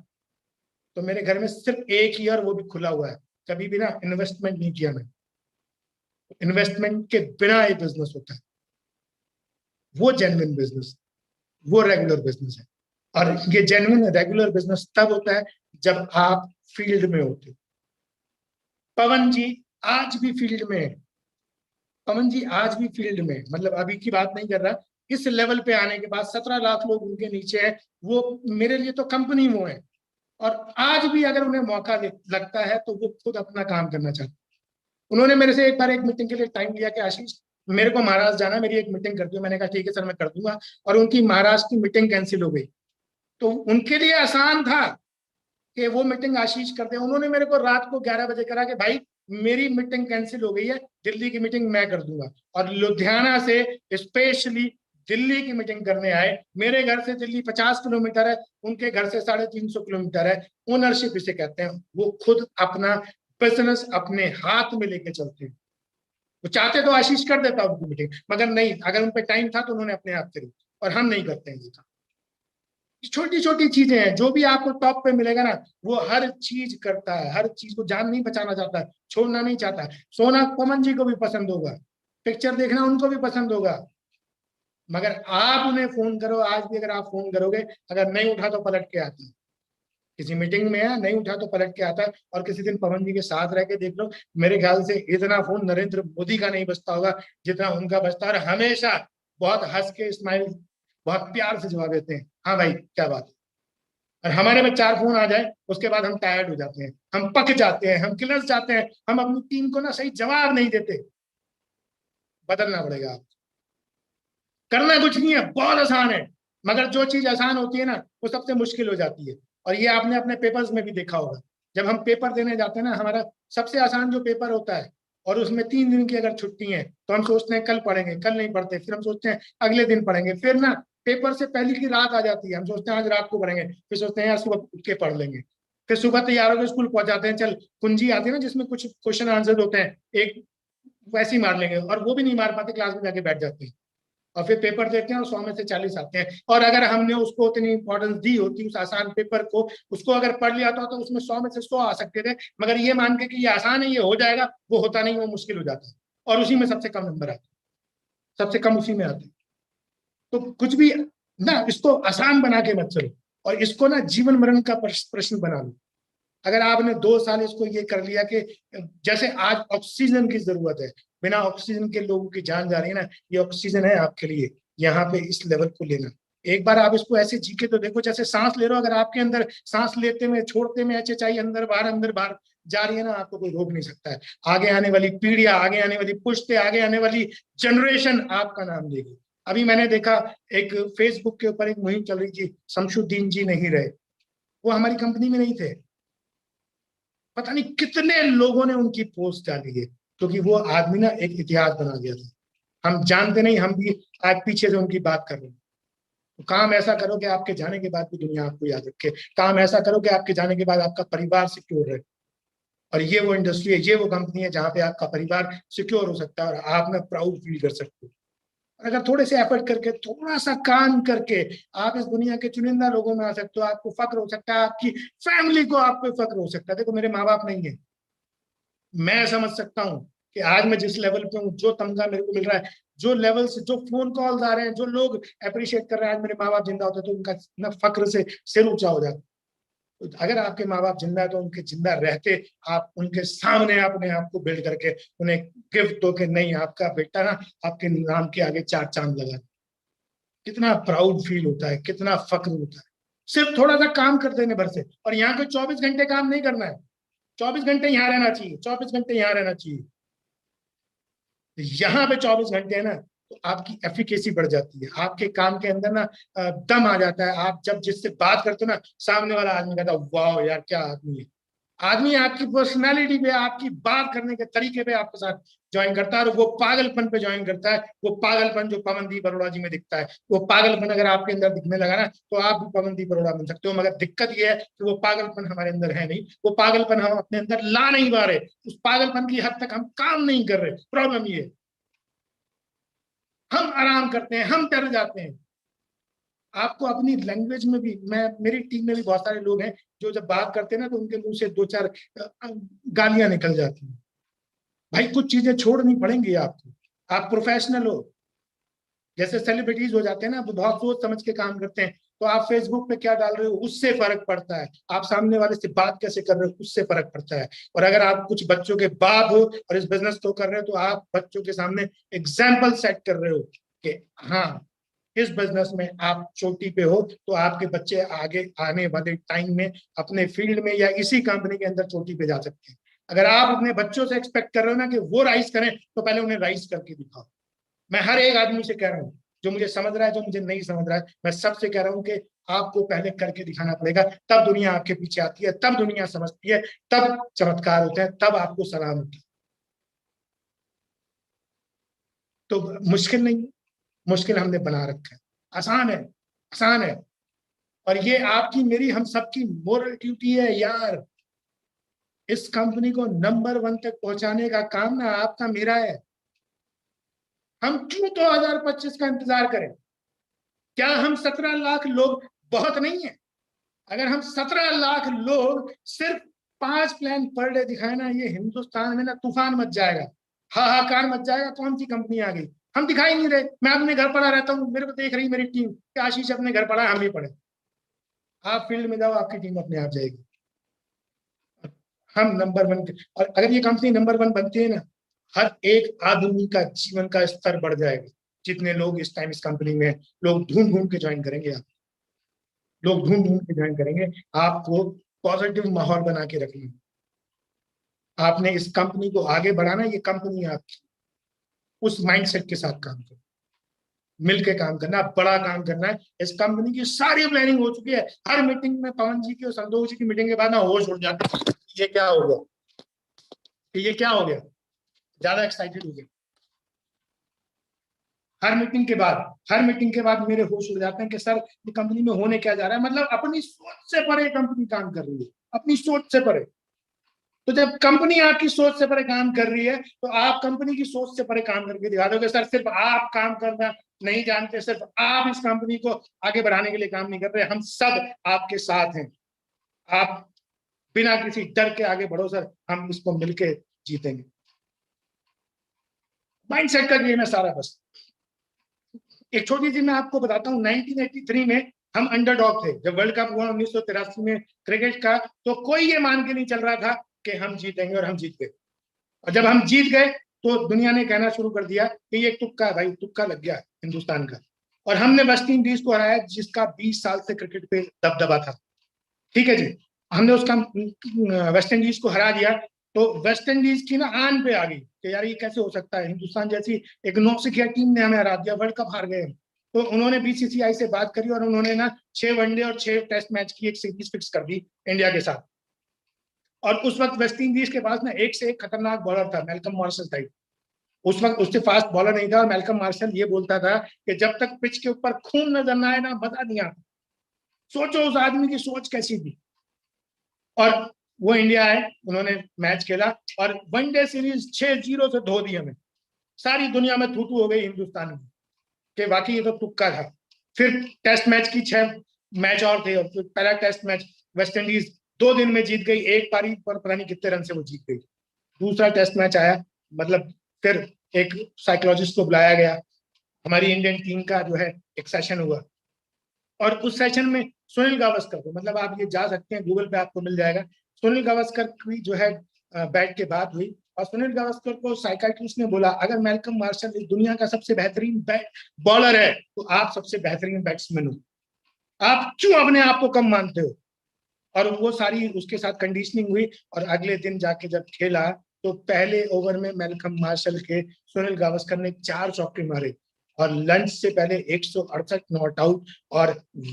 तो मेरे घर में सिर्फ एक ही, और वो भी खुला हुआ है। कभी भी ना इन्वेस्टमेंट नहीं किया मैंने, इन्वेस्टमेंट के बिना एक बिजनेस होता है, वो जेन्युइन बिजनेस, वो रेगुलर बिजनेस है। और ये जेन्युइन रेगुलर बिजनेस तब होता है जब आप फील्ड में होते हो। पवन जी आज भी फील्ड में है, पवन जी आज भी फील्ड में, मतलब अभी की बात नहीं कर रहा, इस लेवल पे आने के बाद 17 लाख लोग उनके नीचे है, वो मेरे लिए तो कंपनी वो है। और आज भी अगर उन्हें मौका लगता है तो वो खुद अपना काम करना चाहते हैं। उन्होंने मेरे से एक बार एक मीटिंग के लिए टाइम लिया कि आशीष मेरे को महाराष्ट्र जाना, मेरी एक मीटिंग कर दो। मैंने कहा ठीक है सर मैं कर दूंगा, और उनकी महाराष्ट्र की मीटिंग कैंसिल हो गई। तो उनके लिए आसान था कि वो मीटिंग आशीष कर दे। उन्होंने मेरे को रात को 11 बजे करा कि भाई मेरी मीटिंग कैंसिल हो गई है, दिल्ली की मीटिंग मैं कर दूंगा। और लुधियाना से स्पेशली दिल्ली की मीटिंग करने आए। मेरे घर से दिल्ली 50 किलोमीटर है, उनके घर से 350 किलोमीटर है। ओनरशिप इसे कहते हैं, वो खुद अपना बिजनेस अपने हाथ में लेके चलते हैं। वो चाहते तो आशीष कर देता उनकी मीटिंग, मगर नहीं, अगर उन पर टाइम था तो उन्होंने अपने आप करी, और हम नहीं करते हैं ये काम। छोटी छोटी चीजें हैं, जो भी आपको टॉप पे मिलेगा ना, वो हर चीज करता है, हर चीज को जान नहीं बचाना चाहता है, छोड़ना नहीं चाहता है। सोना पवन जी को भी पसंद होगा, पिक्चर देखना उनको भी पसंद होगा, मगर आप उन्हें फोन करो, आज भी अगर आप फोन करोगे, अगर नहीं उठा तो पलट के आता है। किसी मीटिंग में है, नहीं उठा तो पलट के आता है। और किसी दिन पवन जी के साथ रह के देख लो, मेरे ख्याल से इतना फोन नरेंद्र मोदी का नहीं बजता होगा जितना उनका बजता है। और हमेशा बहुत हंस के स्माइल, बहुत प्यार से जवाब देते हैं, हाँ भाई क्या बात है। और हमारे में 4 फोन आ जाए उसके बाद हम टायर्ड हो जाते हैं, हम पक जाते हैं, हम किलस जाते हैं, हम अपनी टीम को ना सही जवाब नहीं देते। बदलना पड़ेगा आप। करना कुछ नहीं है, बहुत आसान है, मगर जो चीज आसान होती है ना वो सबसे मुश्किल हो जाती है। और ये आपने अपने पेपर्स में भी देखा होगा, जब हम पेपर देने जाते हैं ना, हमारा सबसे आसान जो पेपर होता है, और उसमें 3 दिन की अगर छुट्टी है तो हम सोचते हैं कल पढ़ेंगे, कल नहीं पढ़ते, फिर हम सोचते हैं अगले दिन पढ़ेंगे, फिर ना पेपर से पहले की रात आ जाती है, हम सोचते हैं आज रात को पढ़ेंगे, फिर सोचते हैं यार सुबह उठ के पढ़ लेंगे। फिर सुबह तैयार होकर स्कूल पहुंच जाते हैं, चल कुंजी आती है ना जिसमें कुछ क्वेश्चन आंसर होते हैं, एक वैसे ही मार लेंगे, और वो भी नहीं मार पाते, क्लास में जाके बैठ जाते हैं। और फिर पेपर देते हैं और 100 में से 40 आते हैं। और अगर हमने उसको उतनी इंपॉर्टेंस दी होती उस आसान पेपर को, उसको अगर पढ़ लिया था तो उसमें 100 में से 100 आ सकते थे, मगर ये मान के कि ये आसान है ये हो जाएगा, वो होता नहीं, वो मुश्किल हो जाता है, और उसी में सबसे कम नंबर आते हैं, सबसे कम उसी में आते हैं। तो कुछ भी ना, इसको आसान बना के मत चलो, और इसको ना जीवन मरण का प्रश्न बना लो। अगर आपने 2 साल इसको ये कर लिया कि जैसे आज ऑक्सीजन की जरूरत है, बिना ऑक्सीजन के लोगों की जान जा रही है ना, ये ऑक्सीजन है आपके लिए यहाँ पे इस लेवल को लेना। एक बार आप इसको ऐसे जी के तो देखो, जैसे सांस ले रहे हो, अगर आपके अंदर सांस लेते में छोड़ते में HHI अंदर बाहर जा रही है ना, आपको कोई रोक नहीं सकता है। आगे आने वाली पीढ़ियां, आगे आने वाली पुश्ते, आगे आने वाली जनरेशन आपका नाम लेगी। अभी मैंने देखा एक फेसबुक के ऊपर एक मुहिम चल रही थी, शमशुद्दीन जी नहीं रहे, वो हमारी कंपनी में नहीं थे, पता नहीं कितने लोगों ने उनकी पोस्ट डाली है, क्योंकि वो आदमी ना एक इतिहास बना गया था। हम जानते नहीं, हम भी आज पीछे से उनकी बात कर रहे हैं। तो काम ऐसा करो कि आपके जाने के बाद भी दुनिया आपको याद रखे, काम ऐसा करो कि आपके जाने के बाद आपका परिवार सिक्योर रहे। और ये वो इंडस्ट्री है, ये वो कंपनी है जहां पे आपका परिवार सिक्योर हो सकता है और आप ना प्राउड फील कर सकते हो। अगर थोड़े से एफर्ट करके, थोड़ा सा काम करके आप इस दुनिया के चुनिंदा लोगों में आ सकते हो, आपको फक्र हो सकता है, आपकी फैमिली को आपको फक्र हो सकता है। देखो मेरे माँ बाप नहीं है, मैं समझ सकता हूँ कि आज मैं जिस लेवल पे हूँ, जो तमगा मेरे को मिल रहा है, जो लेवल से जो फोन कॉल्स आ रहे हैं, जो लोग अप्रिशिएट कर रहे हैं, आज मेरे माँ बाप जिंदा होते तो उनका ना फक्र से सिर ऊंचा हो जाता। तो अगर आपके माँ बाप जिंदा है तो उनके जिंदा रहते आप उनके सामने अपने आप को बिल्ड करके उन्हें गिफ्ट दो कि नहीं, आपका बेटा ना आपके नाम के आगे 4 चांद लगा। कितना प्राउड फील होता है, कितना फक्र होता है, सिर्फ थोड़ा सा काम कर देने भर से। और यहाँ के 24 घंटे काम नहीं करना है, 24 घंटे यहाँ रहना चाहिए, 24 घंटे यहाँ रहना चाहिए। यहाँ पे 24 घंटे है ना, तो आपकी एफिकेसी बढ़ जाती है, आपके काम के अंदर ना दम आ जाता है। आप जब जिससे बात करते हो ना, सामने वाला आदमी कहता है वाह यार क्या आदमी है। आदमी आपकी पर्सनालिटी पे, आपकी बात करने के तरीके पे आपके साथ ज्वाइन करता है, और वो पागलपन पे ज्वाइन करता है। वो पागलपन जो पवनदीप अरोड़ा जी में दिखता है, वो पागलपन अगर आपके अंदर दिखने लगा ना, तो आप भी पवनदीप अरोड़ा बन सकते हो। मगर दिक्कत ये है कि वो पागलपन हमारे अंदर है नहीं, वो पागलपन हम अपने अंदर ला नहीं पा रहे, उस पागलपन की हद तक हम काम नहीं कर रहे। प्रॉब्लम ये है, हम आराम करते हैं, हम डर जाते हैं। आपको अपनी लैंग्वेज में भी, मैं मेरी टीम में भी बहुत सारे लोग हैं जो जब बात करते हैं ना, तो उनके मुंह से 2-4 गालियां निकल जाती हैं। भाई कुछ चीजें छोड़नी पड़ेंगी आपको, आप प्रोफेशनल हो। जैसे सेलिब्रिटीज हो जाते हैं ना, वो बहुत सोच समझ के काम करते हैं। तो आप फेसबुक पे क्या डाल रहे हो उससे फर्क पड़ता है, आप सामने वाले से बात कैसे कर रहे हो उससे फर्क पड़ता है। और अगर आप कुछ बच्चों के बाप हो और इस बिजनेस को कर रहे हो, तो आप बच्चों के सामने एग्जाम्पल सेट कर रहे हो कि हाँ, इस बिजनेस में आप चोटी पे हो, तो आपके बच्चे आगे आने वाले टाइम में अपने फील्ड में या इसी कंपनी के अंदर चोटी पे जा सकते हैं। अगर आप अपने बच्चों से एक्सपेक्ट कर रहे हो ना कि वो राइज करें, तो पहले उन्हें राइज करके दिखाओ। मैं हर एक आदमी से कह रहा हूँ, जो मुझे समझ रहा है, जो मुझे नहीं समझ रहा है, मैं सबसे कह रहा हूँ कि आपको पहले करके दिखाना पड़ेगा, तब दुनिया आपके पीछे आती है, तब दुनिया समझती है, तब चमत्कार होते हैं, तब आपको सलाम होती है। तो मुश्किल नहीं, मुश्किल हमने बना रखा है, आसान है, आसान है। और ये आपकी मेरी हम सबकी मोरल ड्यूटी है यार। इस कंपनी को नंबर 1 तक पहुंचाने का काम ना आपका मेरा है। हम क्यों 2025 का इंतजार करें? क्या हम 17 लाख लोग बहुत नहीं है? अगर हम 17 लाख लोग सिर्फ 5 प्लान पर डे दिखाए ना, ये हिंदुस्तान में ना तूफान मच जाएगा, हाहाकार मच जाएगा। कौन सी कंपनी आ गई, हम दिखाई नहीं रहे। मैं अपने घर पड़ा रहता हूँ, मेरे को देख रही मेरी टीम कि आशीष अपने घर पड़ा है, हम भी पड़े। आप फील्ड में जाओ, आपकी टीम अपने आप जाएगी। हम नंबर 1, और अगर ये कंपनी नंबर 1 बनती है ना, हर एक आदमी का जीवन का स्तर बढ़ जाएगा। जितने लोग इस टाइम इस कंपनी में, लोग ढूंढ ढूंढ के ज्वाइन करेंगे, आप लोग ढूंढ ढूंढ के ज्वाइन करेंगे। आपको पॉजिटिव माहौल बना के रखना, आपने इस कंपनी को आगे बढ़ाना, ये कंपनी आपकी, उस माइंडसेट के साथ काम करो, मिलके काम करना, बड़ा काम करना है। इस कंपनी की सारी प्लानिंग हो चुकी है। हर मीटिंग में पवन जी की और संतोष जी की मीटिंग के बाद ना होश उड़ जाता है, ये क्या हो गया, ये क्या हो गया, ज्यादा एक्साइटेड हो गया। हर मीटिंग के बाद, हर मीटिंग के बाद मेरे होश उड़ जाते हैं कि सर ये कंपनी में होने क्या जा रहा है। मतलब अपनी सोच से परे कंपनी काम कर रही है, अपनी सोच से परे। तो जब कंपनी आपकी सोच से परे काम कर रही है, तो आप कंपनी की सोच से परे काम करके दिखा दोगे। सर सिर्फ आप काम करना नहीं जानते, सिर्फ आप इस कंपनी को आगे बढ़ाने के लिए काम नहीं कर रहे, हम सब आपके साथ हैं। आप बिना किसी डर के आगे बढ़ो सर, हम इसको मिलके जीतेंगे। माइंडसेट का गेम है सारा। बस एक छोटी सी मैं आपको बताता हूँ, 1983 में हम अंडरडॉग थे। जब वर्ल्ड कप हुआ 1983 में क्रिकेट का, तो कोई ये मान के नहीं चल रहा था कि हम जीतेंगे, और हम जीत गए। और जब हम जीत गए तो दुनिया ने कहना शुरू कर दिया कि ये तुक्का है भाई, तुक्का लग गया हिंदुस्तान का। और हमने वेस्ट इंडीज को हराया, जिसका 20 साल से क्रिकेट पे दबदबा था। ठीक है जी, हमने उसका वेस्ट इंडीज को हरा दिया। तो वेस्ट इंडीज की ना आन पे आ गई कि यार ये कैसे हो सकता है, हिंदुस्तान जैसी एक नौसिखिया टीम ने हमें हरा दिया, वर्ल्ड कप हार गए। तो उन्होंने बीसीसीआई से बात करी और उन्होंने ना 6 वनडे और 6 टेस्ट मैच की एक सीरीज फिक्स कर दी इंडिया के साथ। और उस वक्त वेस्ट इंडीज के पास ना एक से एक खतरनाक बॉलर था, मेलकम मार्शल टाइप। उस वक्त उससे फास्ट बॉलर नहीं था, और मेलकम मार्शल ये बोलता था कि जब तक पिच के ऊपर खून नजर ना आए ना, मजा नहीं आता। सोचो उस आदमी की सोच कैसी थी। और वो इंडिया आए, उन्होंने मैच खेला और वनडे सीरीज 6-0 से धो दी हमें। सारी दुनिया में थू थू हो गई हिंदुस्तान में कि वाकई ये तो तुक्का था। फिर टेस्ट मैच की 6 मैच और थे, और फिर पहला टेस्ट मैच वेस्ट इंडीज 2 दिन में जीत गई, एक पारी पर पता नहीं कितने रन से वो जीत गई। दूसरा टेस्ट मैच आया, मतलब फिर एक साइकोलॉजिस्ट को बुलाया गया, हमारी इंडियन टीम का जो है एक सेशन हुआ। और उस सेशन में सुनील गावस्कर को, मतलब आप ये जा सकते हैं गूगल पे आपको मिल जाएगा, सुनील गावस्कर की जो है बैठ के बात हुई। और सुनील गावस्कर को साइकाइट्रिस्ट ने बोला, अगर मेलकम मार्शल इस दुनिया का सबसे बेहतरीन बॉलर है तो आप सबसे बेहतरीन बैट्समैन हो, आप क्यों अपने आप को कम मानते हो। और वो सारी उसके साथ कंडीशनिंग हुई, और अगले दिन जाके जब खेला तो पहले ओवर में मेलकम मार्शल के सुनील गावस्कर ने 4 चौके मारे, और लंच से पहले 168 नॉट आउट, और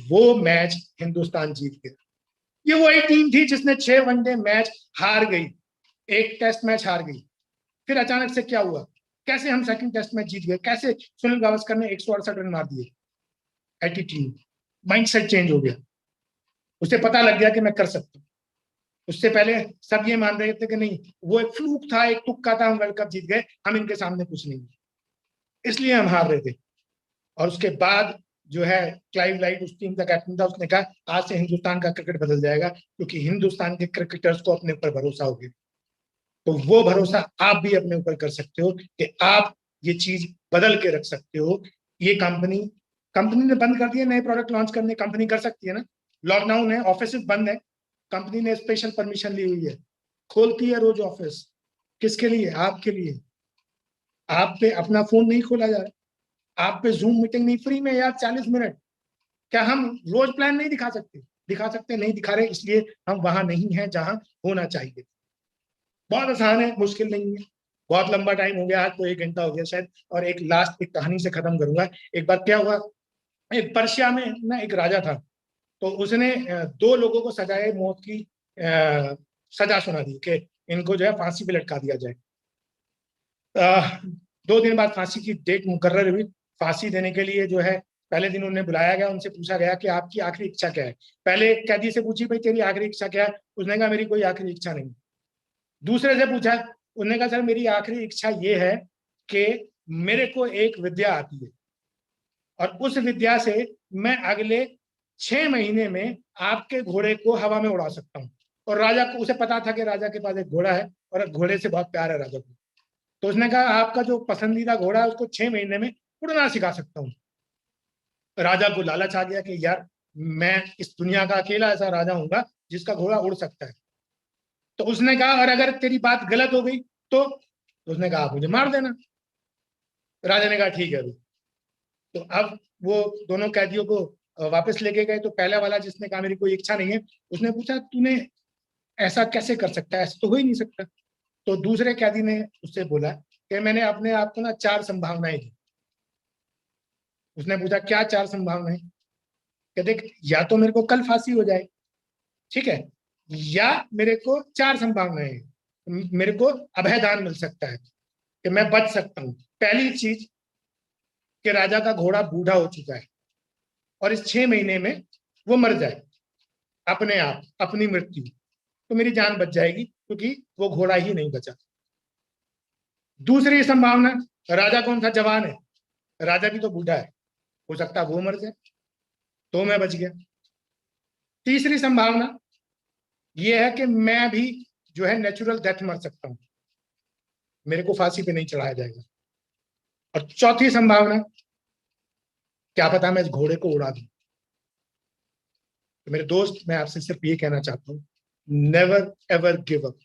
वो मैच हिंदुस्तान जीत गया। ये वही टीम थी जिसने 6 वनडे मैच हार गई, एक टेस्ट मैच हार गई। फिर अचानक से क्या हुआ, कैसे हम सेकंड टेस्ट मैच जीत गए, कैसे सुनील गावस्कर ने 168 रन मार दिए। एटीट्यूड, माइंडसेट चेंज हो गया, उसे पता लग गया कि मैं कर सकता हूँ। उससे पहले सब ये मान रहे थे कि नहीं, वो एक फ्लूक था, एक तुक्का था, हम वर्ल्ड कप जीत गए, हम इनके सामने कुछ नहीं, इसलिए हम हार रहे थे। और उसके बाद जो है क्लाइव लाइट उस टीम का कैप्टन था, उसने कहा आज से हिंदुस्तान का क्रिकेट बदल जाएगा, क्योंकि हिंदुस्तान के क्रिकेटर्स को अपने ऊपर भरोसा हो गया। तो वो भरोसा आप भी अपने ऊपर कर सकते हो कि आप ये चीज बदल के रख सकते हो। ये कंपनी ने बंद कर दिया नए प्रोडक्ट लॉन्च करने, कंपनी कर सकती है ना, लॉकडाउन है, ऑफिस बंद है, कंपनी ने स्पेशल परमिशन ली हुई है, खोलती है रोज ऑफिस। किसके लिए? आपके लिए। आप पे अपना फोन नहीं खोला जा रहा, आप पे जूम मीटिंग नहीं, फ्री में यार 40 मिनट। क्या हम रोज प्लान नहीं दिखा सकते? दिखा सकते, नहीं दिखा रहे इसलिए हम वहां नहीं है जहां होना चाहिए। बहुत आसान है, मुश्किल नहीं है। बहुत लंबा टाइम हो गया, आज तो 1 घंटा हो गया शायद। और एक लास्ट एक कहानी से खत्म करूंगा। एक बार क्या हुआ, एक पर्शिया में ना एक राजा था, तो उसने 2 लोगों को सजाए मौत की सजा सुना दी कि इनको जो है फांसी पे लटका दिया जाए। 2 दिन बाद फांसी की डेट मुकर्रर हुई। फांसी देने के लिए जो है पहले दिन उन्हें बुलाया गया, उनसे पूछा गया कि आपकी आखिरी इच्छा क्या है। पहले कैदी से पूछी, भाई तेरी आखिरी इच्छा क्या है? उसने कहा मेरी कोई आखिरी इच्छा नहीं। दूसरे से पूछा, उन्होंने कहा सर मेरी आखिरी इच्छा ये है कि मेरे को एक विद्या आती है, और उस विद्या से मैं अगले 6 महीने में आपके घोड़े को हवा में उड़ा सकता हूँ। और राजा को, उसे पता था कि राजा के पास एक घोड़ा है और घोड़े से बहुत प्यार है राजा को। तो उसने कहा आपका जो पसंदीदा घोड़ा है उसको 6 महीने में उड़ना सिखा सकता हूँ। राजा को लालच आ गया कि यार मैं इस दुनिया का अकेला ऐसा राजा हूंगा जिसका घोड़ा उड़ सकता है। तो उसने कहा और अगर तेरी बात गलत हो गई तो उसने कहा आप मुझे मार देना। राजा ने कहा ठीक है अभी। तो अब वो दोनों कैदियों को वापस लेके गए। तो पहला वाला जिसने कहा मेरी कोई इच्छा नहीं है, उसने पूछा तूने ऐसा कैसे कर सकता है, ऐसा तो हो ही नहीं सकता। तो दूसरे कैदी ने उससे बोला कि मैंने अपने आप को ना 4 संभावनाएं दी। उसने पूछा क्या 4 संभावनाएं? कि देख, या तो मेरे को कल फांसी हो जाए, ठीक है, या मेरे को 4 संभावनाएं, मेरे को अभयदान मिल सकता है कि मैं बच सकता हूं। पहली चीज कि राजा का घोड़ा बूढ़ा हो चुका है और इस 6 महीने में वो मर जाए अपने आप, अपनी मृत्यु, तो मेरी जान बच जाएगी क्योंकि वो घोड़ा ही नहीं बचा। दूसरी संभावना, राजा कौन सा जवान है, राजा भी तो बूढ़ा है, हो सकता है वो मर जाए, तो मैं बच गया। तीसरी संभावना यह है कि मैं भी जो है नेचुरल डेथ मर सकता हूं, मेरे को फांसी पे नहीं चढ़ाया जाएगा। और चौथी संभावना, क्या पता मैं इस घोड़े को उड़ा दूं। तो मेरे दोस्त, मैं आपसे सिर्फ ये कहना चाहता हूँ, नेवर एवर गिव अप।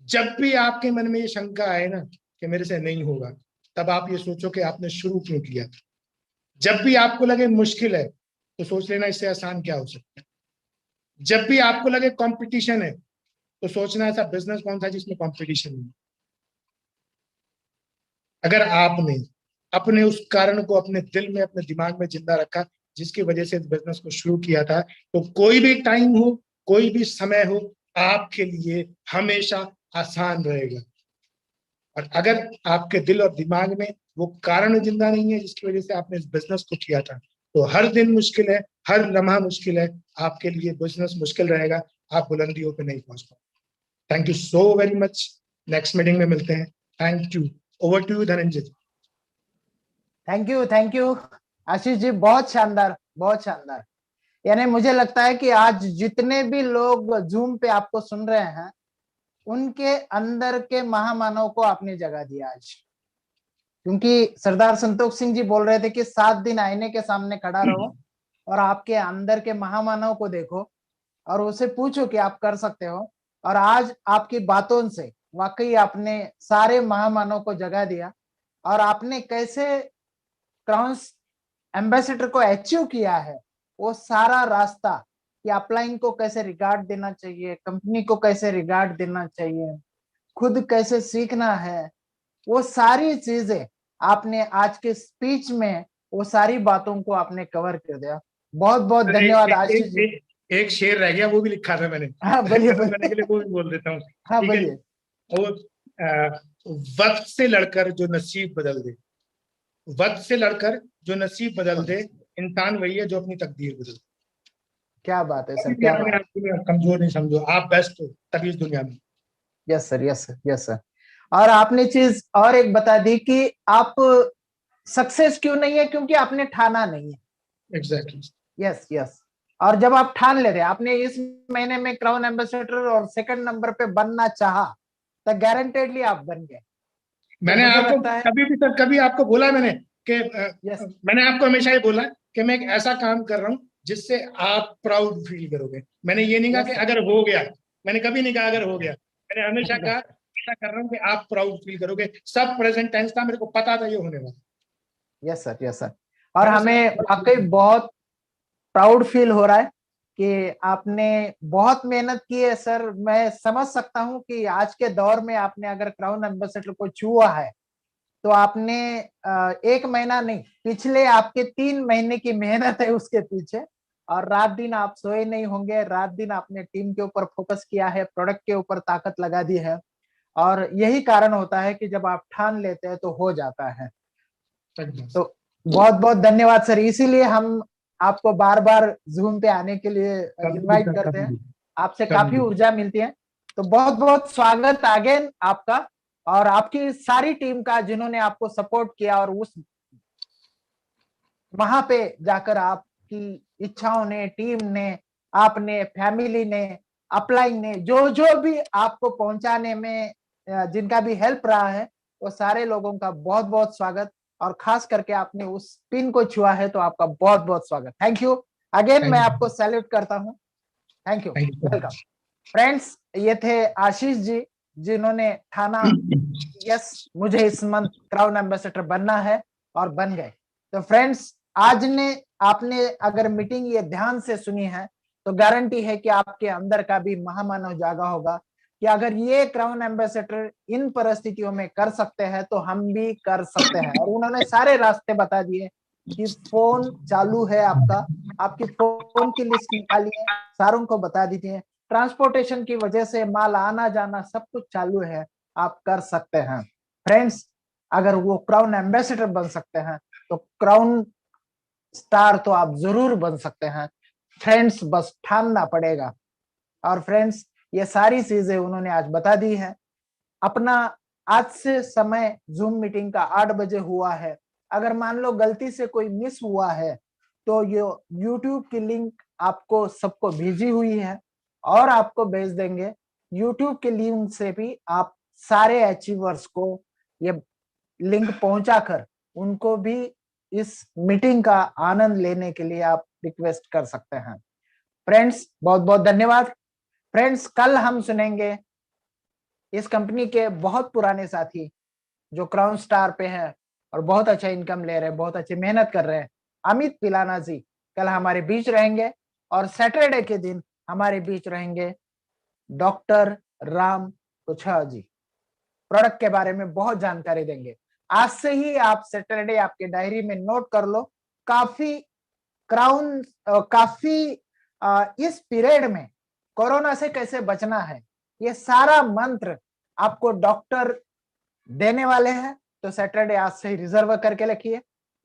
जब भी आपके मन में ये शंका आए ना कि मेरे से नहीं होगा, तब आप ये सोचो कि आपने शुरू क्यों किया था। जब भी आपको लगे मुश्किल है, तो सोच लेना इससे आसान क्या हो सकता है। जब भी आपको लगे कंपटीशन है, तो सोचना ऐसा बिजनेस कौन सा है जिसमें कंपटीशन नहीं। अगर आपने अपने उस कारण को अपने दिल में, अपने दिमाग में जिंदा रखा जिसकी वजह से इस बिजनेस को शुरू किया था, तो कोई भी टाइम हो, कोई भी समय हो, आपके लिए हमेशा आसान रहेगा। और अगर आपके दिल और दिमाग में वो कारण जिंदा नहीं है जिसकी वजह से आपने इस बिजनेस को किया था, तो हर दिन मुश्किल है, हर लम्हा मुश्किल है, आपके लिए बिजनेस मुश्किल रहेगा, आप बुलंदियों पे नहीं पहुंच पाओगे। Thank you so very much. Next meeting में मिलते हैं। Thank you. Over to you Dhananjay ji. Thank you Ashish ji, बहुत शानदार, बहुत शानदार। यानी मुझे लगता है कि आज जितने भी लोग जूम पे आपको सुन रहे हैं, उनके अंदर के महामानव को आपने जगा दिया आज। क्योंकि सरदार संतोष सिंह जी बोल रहे थे कि 7 दिन आईने के सामने खड़ा रहो और आपके अंदर के महामानव को देखो और उसे पूछो कि आप कर सकते हो। और आज आपकी बातों से वाकई आपने सारे महामानव को जगा दिया। और आपने कैसे क्राउन एम्बेसडर को अचीव किया है, वो सारा रास्ता, कि अपलाइन को कैसे रिगार्ड देना चाहिए, कंपनी को कैसे रिगार्ड देना चाहिए, खुद कैसे सीखना है, वो सारी चीजें आपने आज के स्पीच में, वो सारी बातों को आपने कवर कर दिया। बहुत बहुत धन्यवाद आशीष जी। एक शेर रह गया, वो भी लिखा था मैंने। हाँ बोलिए खत्म करने के लिए बोलिए। वो भी बोल देता हूँ। हाँ ठीक है। बोलिए। वो वक्त से लड़कर जो नसीब बदल दे, वक्त से लड़कर जो नसीब बदल दे, इंसान वही है जो अपनी तकदीर बदल दे। क्या बात है कभी सर, भी क्या अपने बात। आप को कमजोर नहीं समझो, आप बेस्ट हो तभी इस दुनिया में। Yes sir, yes sir, yes sir. और आपने चीज और एक बता दी कि आप सक्सेस क्यों नहीं है, क्योंकि आपने ठाना नहीं है। एग्जैक्टली। Yes yes. और जब आप ठान लेते, आपने इस महीने में क्राउन एम्बेसडर और सेकंड नंबर पे बनना चाहा, तो गारंटेडली आप बन गए। तो मैंने मुझे आपको लगता है, कभी भी सर, कभी आपको बोला मैंने कि यस मैंने आपको हमेशा ही बोला कि मैं एक ऐसा काम कर रहा हूं जिससे आप प्राउड फील करोगे। मैंने ये नहीं कहा कि यस सर। अगर हो गया, मैंने कभी नहीं कहा अगर हो गया, मैंने हमेशा कहा ऐसा कर रहा हूं कि आप प्राउड फील करोगे। सब प्रेजेंट टेंस था, मेरे को पता था ये होने वाला। Yes sir, yes sir. और मैंने हमें वाकई सारा बहुत प्राउड फील हो रहा है कि आपने बहुत मेहनत की है सर। मैं समझ सकता हूं कि आज के दौर में आपने अगर क्राउन एम्बेसडर को छुआ है, तो आपने 1 महीना नहीं, पिछले आपके 3 महीने की मेहनत है उसके पीछे। और रात दिन आप सोए नहीं होंगे, रात दिन आपने टीम के ऊपर फोकस किया है, प्रोडक्ट के ऊपर ताकत लगा दी है। और यही कारण होता है कि जब आप ठान लेते हैं तो हो जाता है। तो बहुत बहुत धन्यवाद सर। इसीलिए हम आपको बार बार जूम पे आने के लिए कभी भी इनवाइट सर, करते कभी हैं। भी, आपसे कभी काफी भी। ऊर्जा मिलती है। तो बहुत बहुत स्वागत अगेन आपका, और आपकी सारी टीम का, जिन्होंने आपको सपोर्ट किया। और उस वहां पे जाकर आपकी इच्छाओं ने, टीम ने, आपने, फैमिली ने, अपलाइन ने, जो जो भी आपको पहुंचाने में जिनका भी हेल्प रहा है, वो सारे लोगों का बहुत बहुत स्वागत। और खास करके आपने उस पिन को छुआ है, तो आपका बहुत बहुत स्वागत। थैंक यू अगेन, मैं थैंक आपको सैल्यूट करता हूँ। Thank you, welcome. You. Friends, ये थे आशीष जी, जिन्होंने ठाना, यस मुझे इस मंथ क्राउन एम्बेसडर बनना है, और बन गए। तो फ्रेंड्स, आज ने आपने अगर मीटिंग ये ध्यान से सुनी है, तो गारंटी है कि आपके अंदर का भी महामानव जागा होगा कि अगर ये क्राउन एम्बेसडर इन परिस्थितियों में कर सकते हैं, तो हम भी कर सकते हैं। और उन्होंने सारे रास्ते बता दिए कि फोन चालू है आपका, आपकी फोन की लिस्ट निकालिए, सारों को बता दीजिए। ट्रांसपोर्टेशन की वजह से माल आना जाना सब कुछ चालू है, आप कर सकते हैं। फ्रेंड्स, अगर वो क्राउन एम्बेसडर बन सकते हैं, तो क्राउन स्टार तो आप जरूर बन सकते हैं। फ्रेंड्स, बस ठानना पड़ेगा। और फ्रेंड्स, ये सारी चीजें उन्होंने आज बता दी है। अपना आज से समय जूम मीटिंग का 8 बजे हुआ है। अगर मान लो गलती से कोई मिस हुआ है, तो ये यूट्यूब की लिंक आपको सबको भेजी हुई है, और आपको भेज देंगे। यूट्यूब के लिंक से भी आप सारे अचीवर्स को ये लिंक पहुंचाकर उनको भी इस मीटिंग का आनंद लेने के लिए आप रिक्वेस्ट कर सकते हैं। फ्रेंड्स बहुत बहुत धन्यवाद। फ्रेंड्स कल हम सुनेंगे इस कंपनी के बहुत पुराने साथी जो क्राउन स्टार पे है और बहुत अच्छा इनकम ले रहे हैं, बहुत अच्छी मेहनत कर रहे हैं, अमित पिलाना जी कल हमारे बीच रहेंगे। और सैटरडे के दिन हमारे बीच रहेंगे डॉक्टर राम कुछा जी, प्रोडक्ट के बारे में बहुत जानकारी देंगे। आज से ही आप सैटरडे आपके डायरी में नोट कर लो। काफी इस पीरियड में कोरोना से कैसे बचना है, ये सारा मंत्र आपको डॉक्टर देने वाले हैं। तो सैटरडे आज से ही रिजर्व करके रखिए।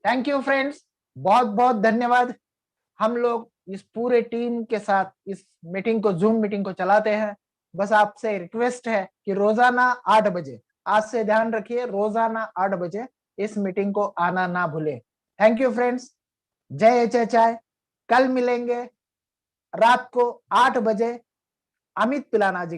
थैंक यू फ्रेंड्स, बहुत बहुत धन्यवाद। हम लोग इस पूरे टीम के साथ इस मीटिंग को, जूम मीटिंग को चलाते हैं। बस आपसे रिक्वेस्ट है कि रोजाना 8 बजे, आज से ध्यान रखिए, रोजाना 8 बजे इस मीटिंग को आना ना भूले। थैंक यू फ्रेंड्स, जय एचएचआई। कल मिलेंगे रात को 8 बजे अमित पिलाना जी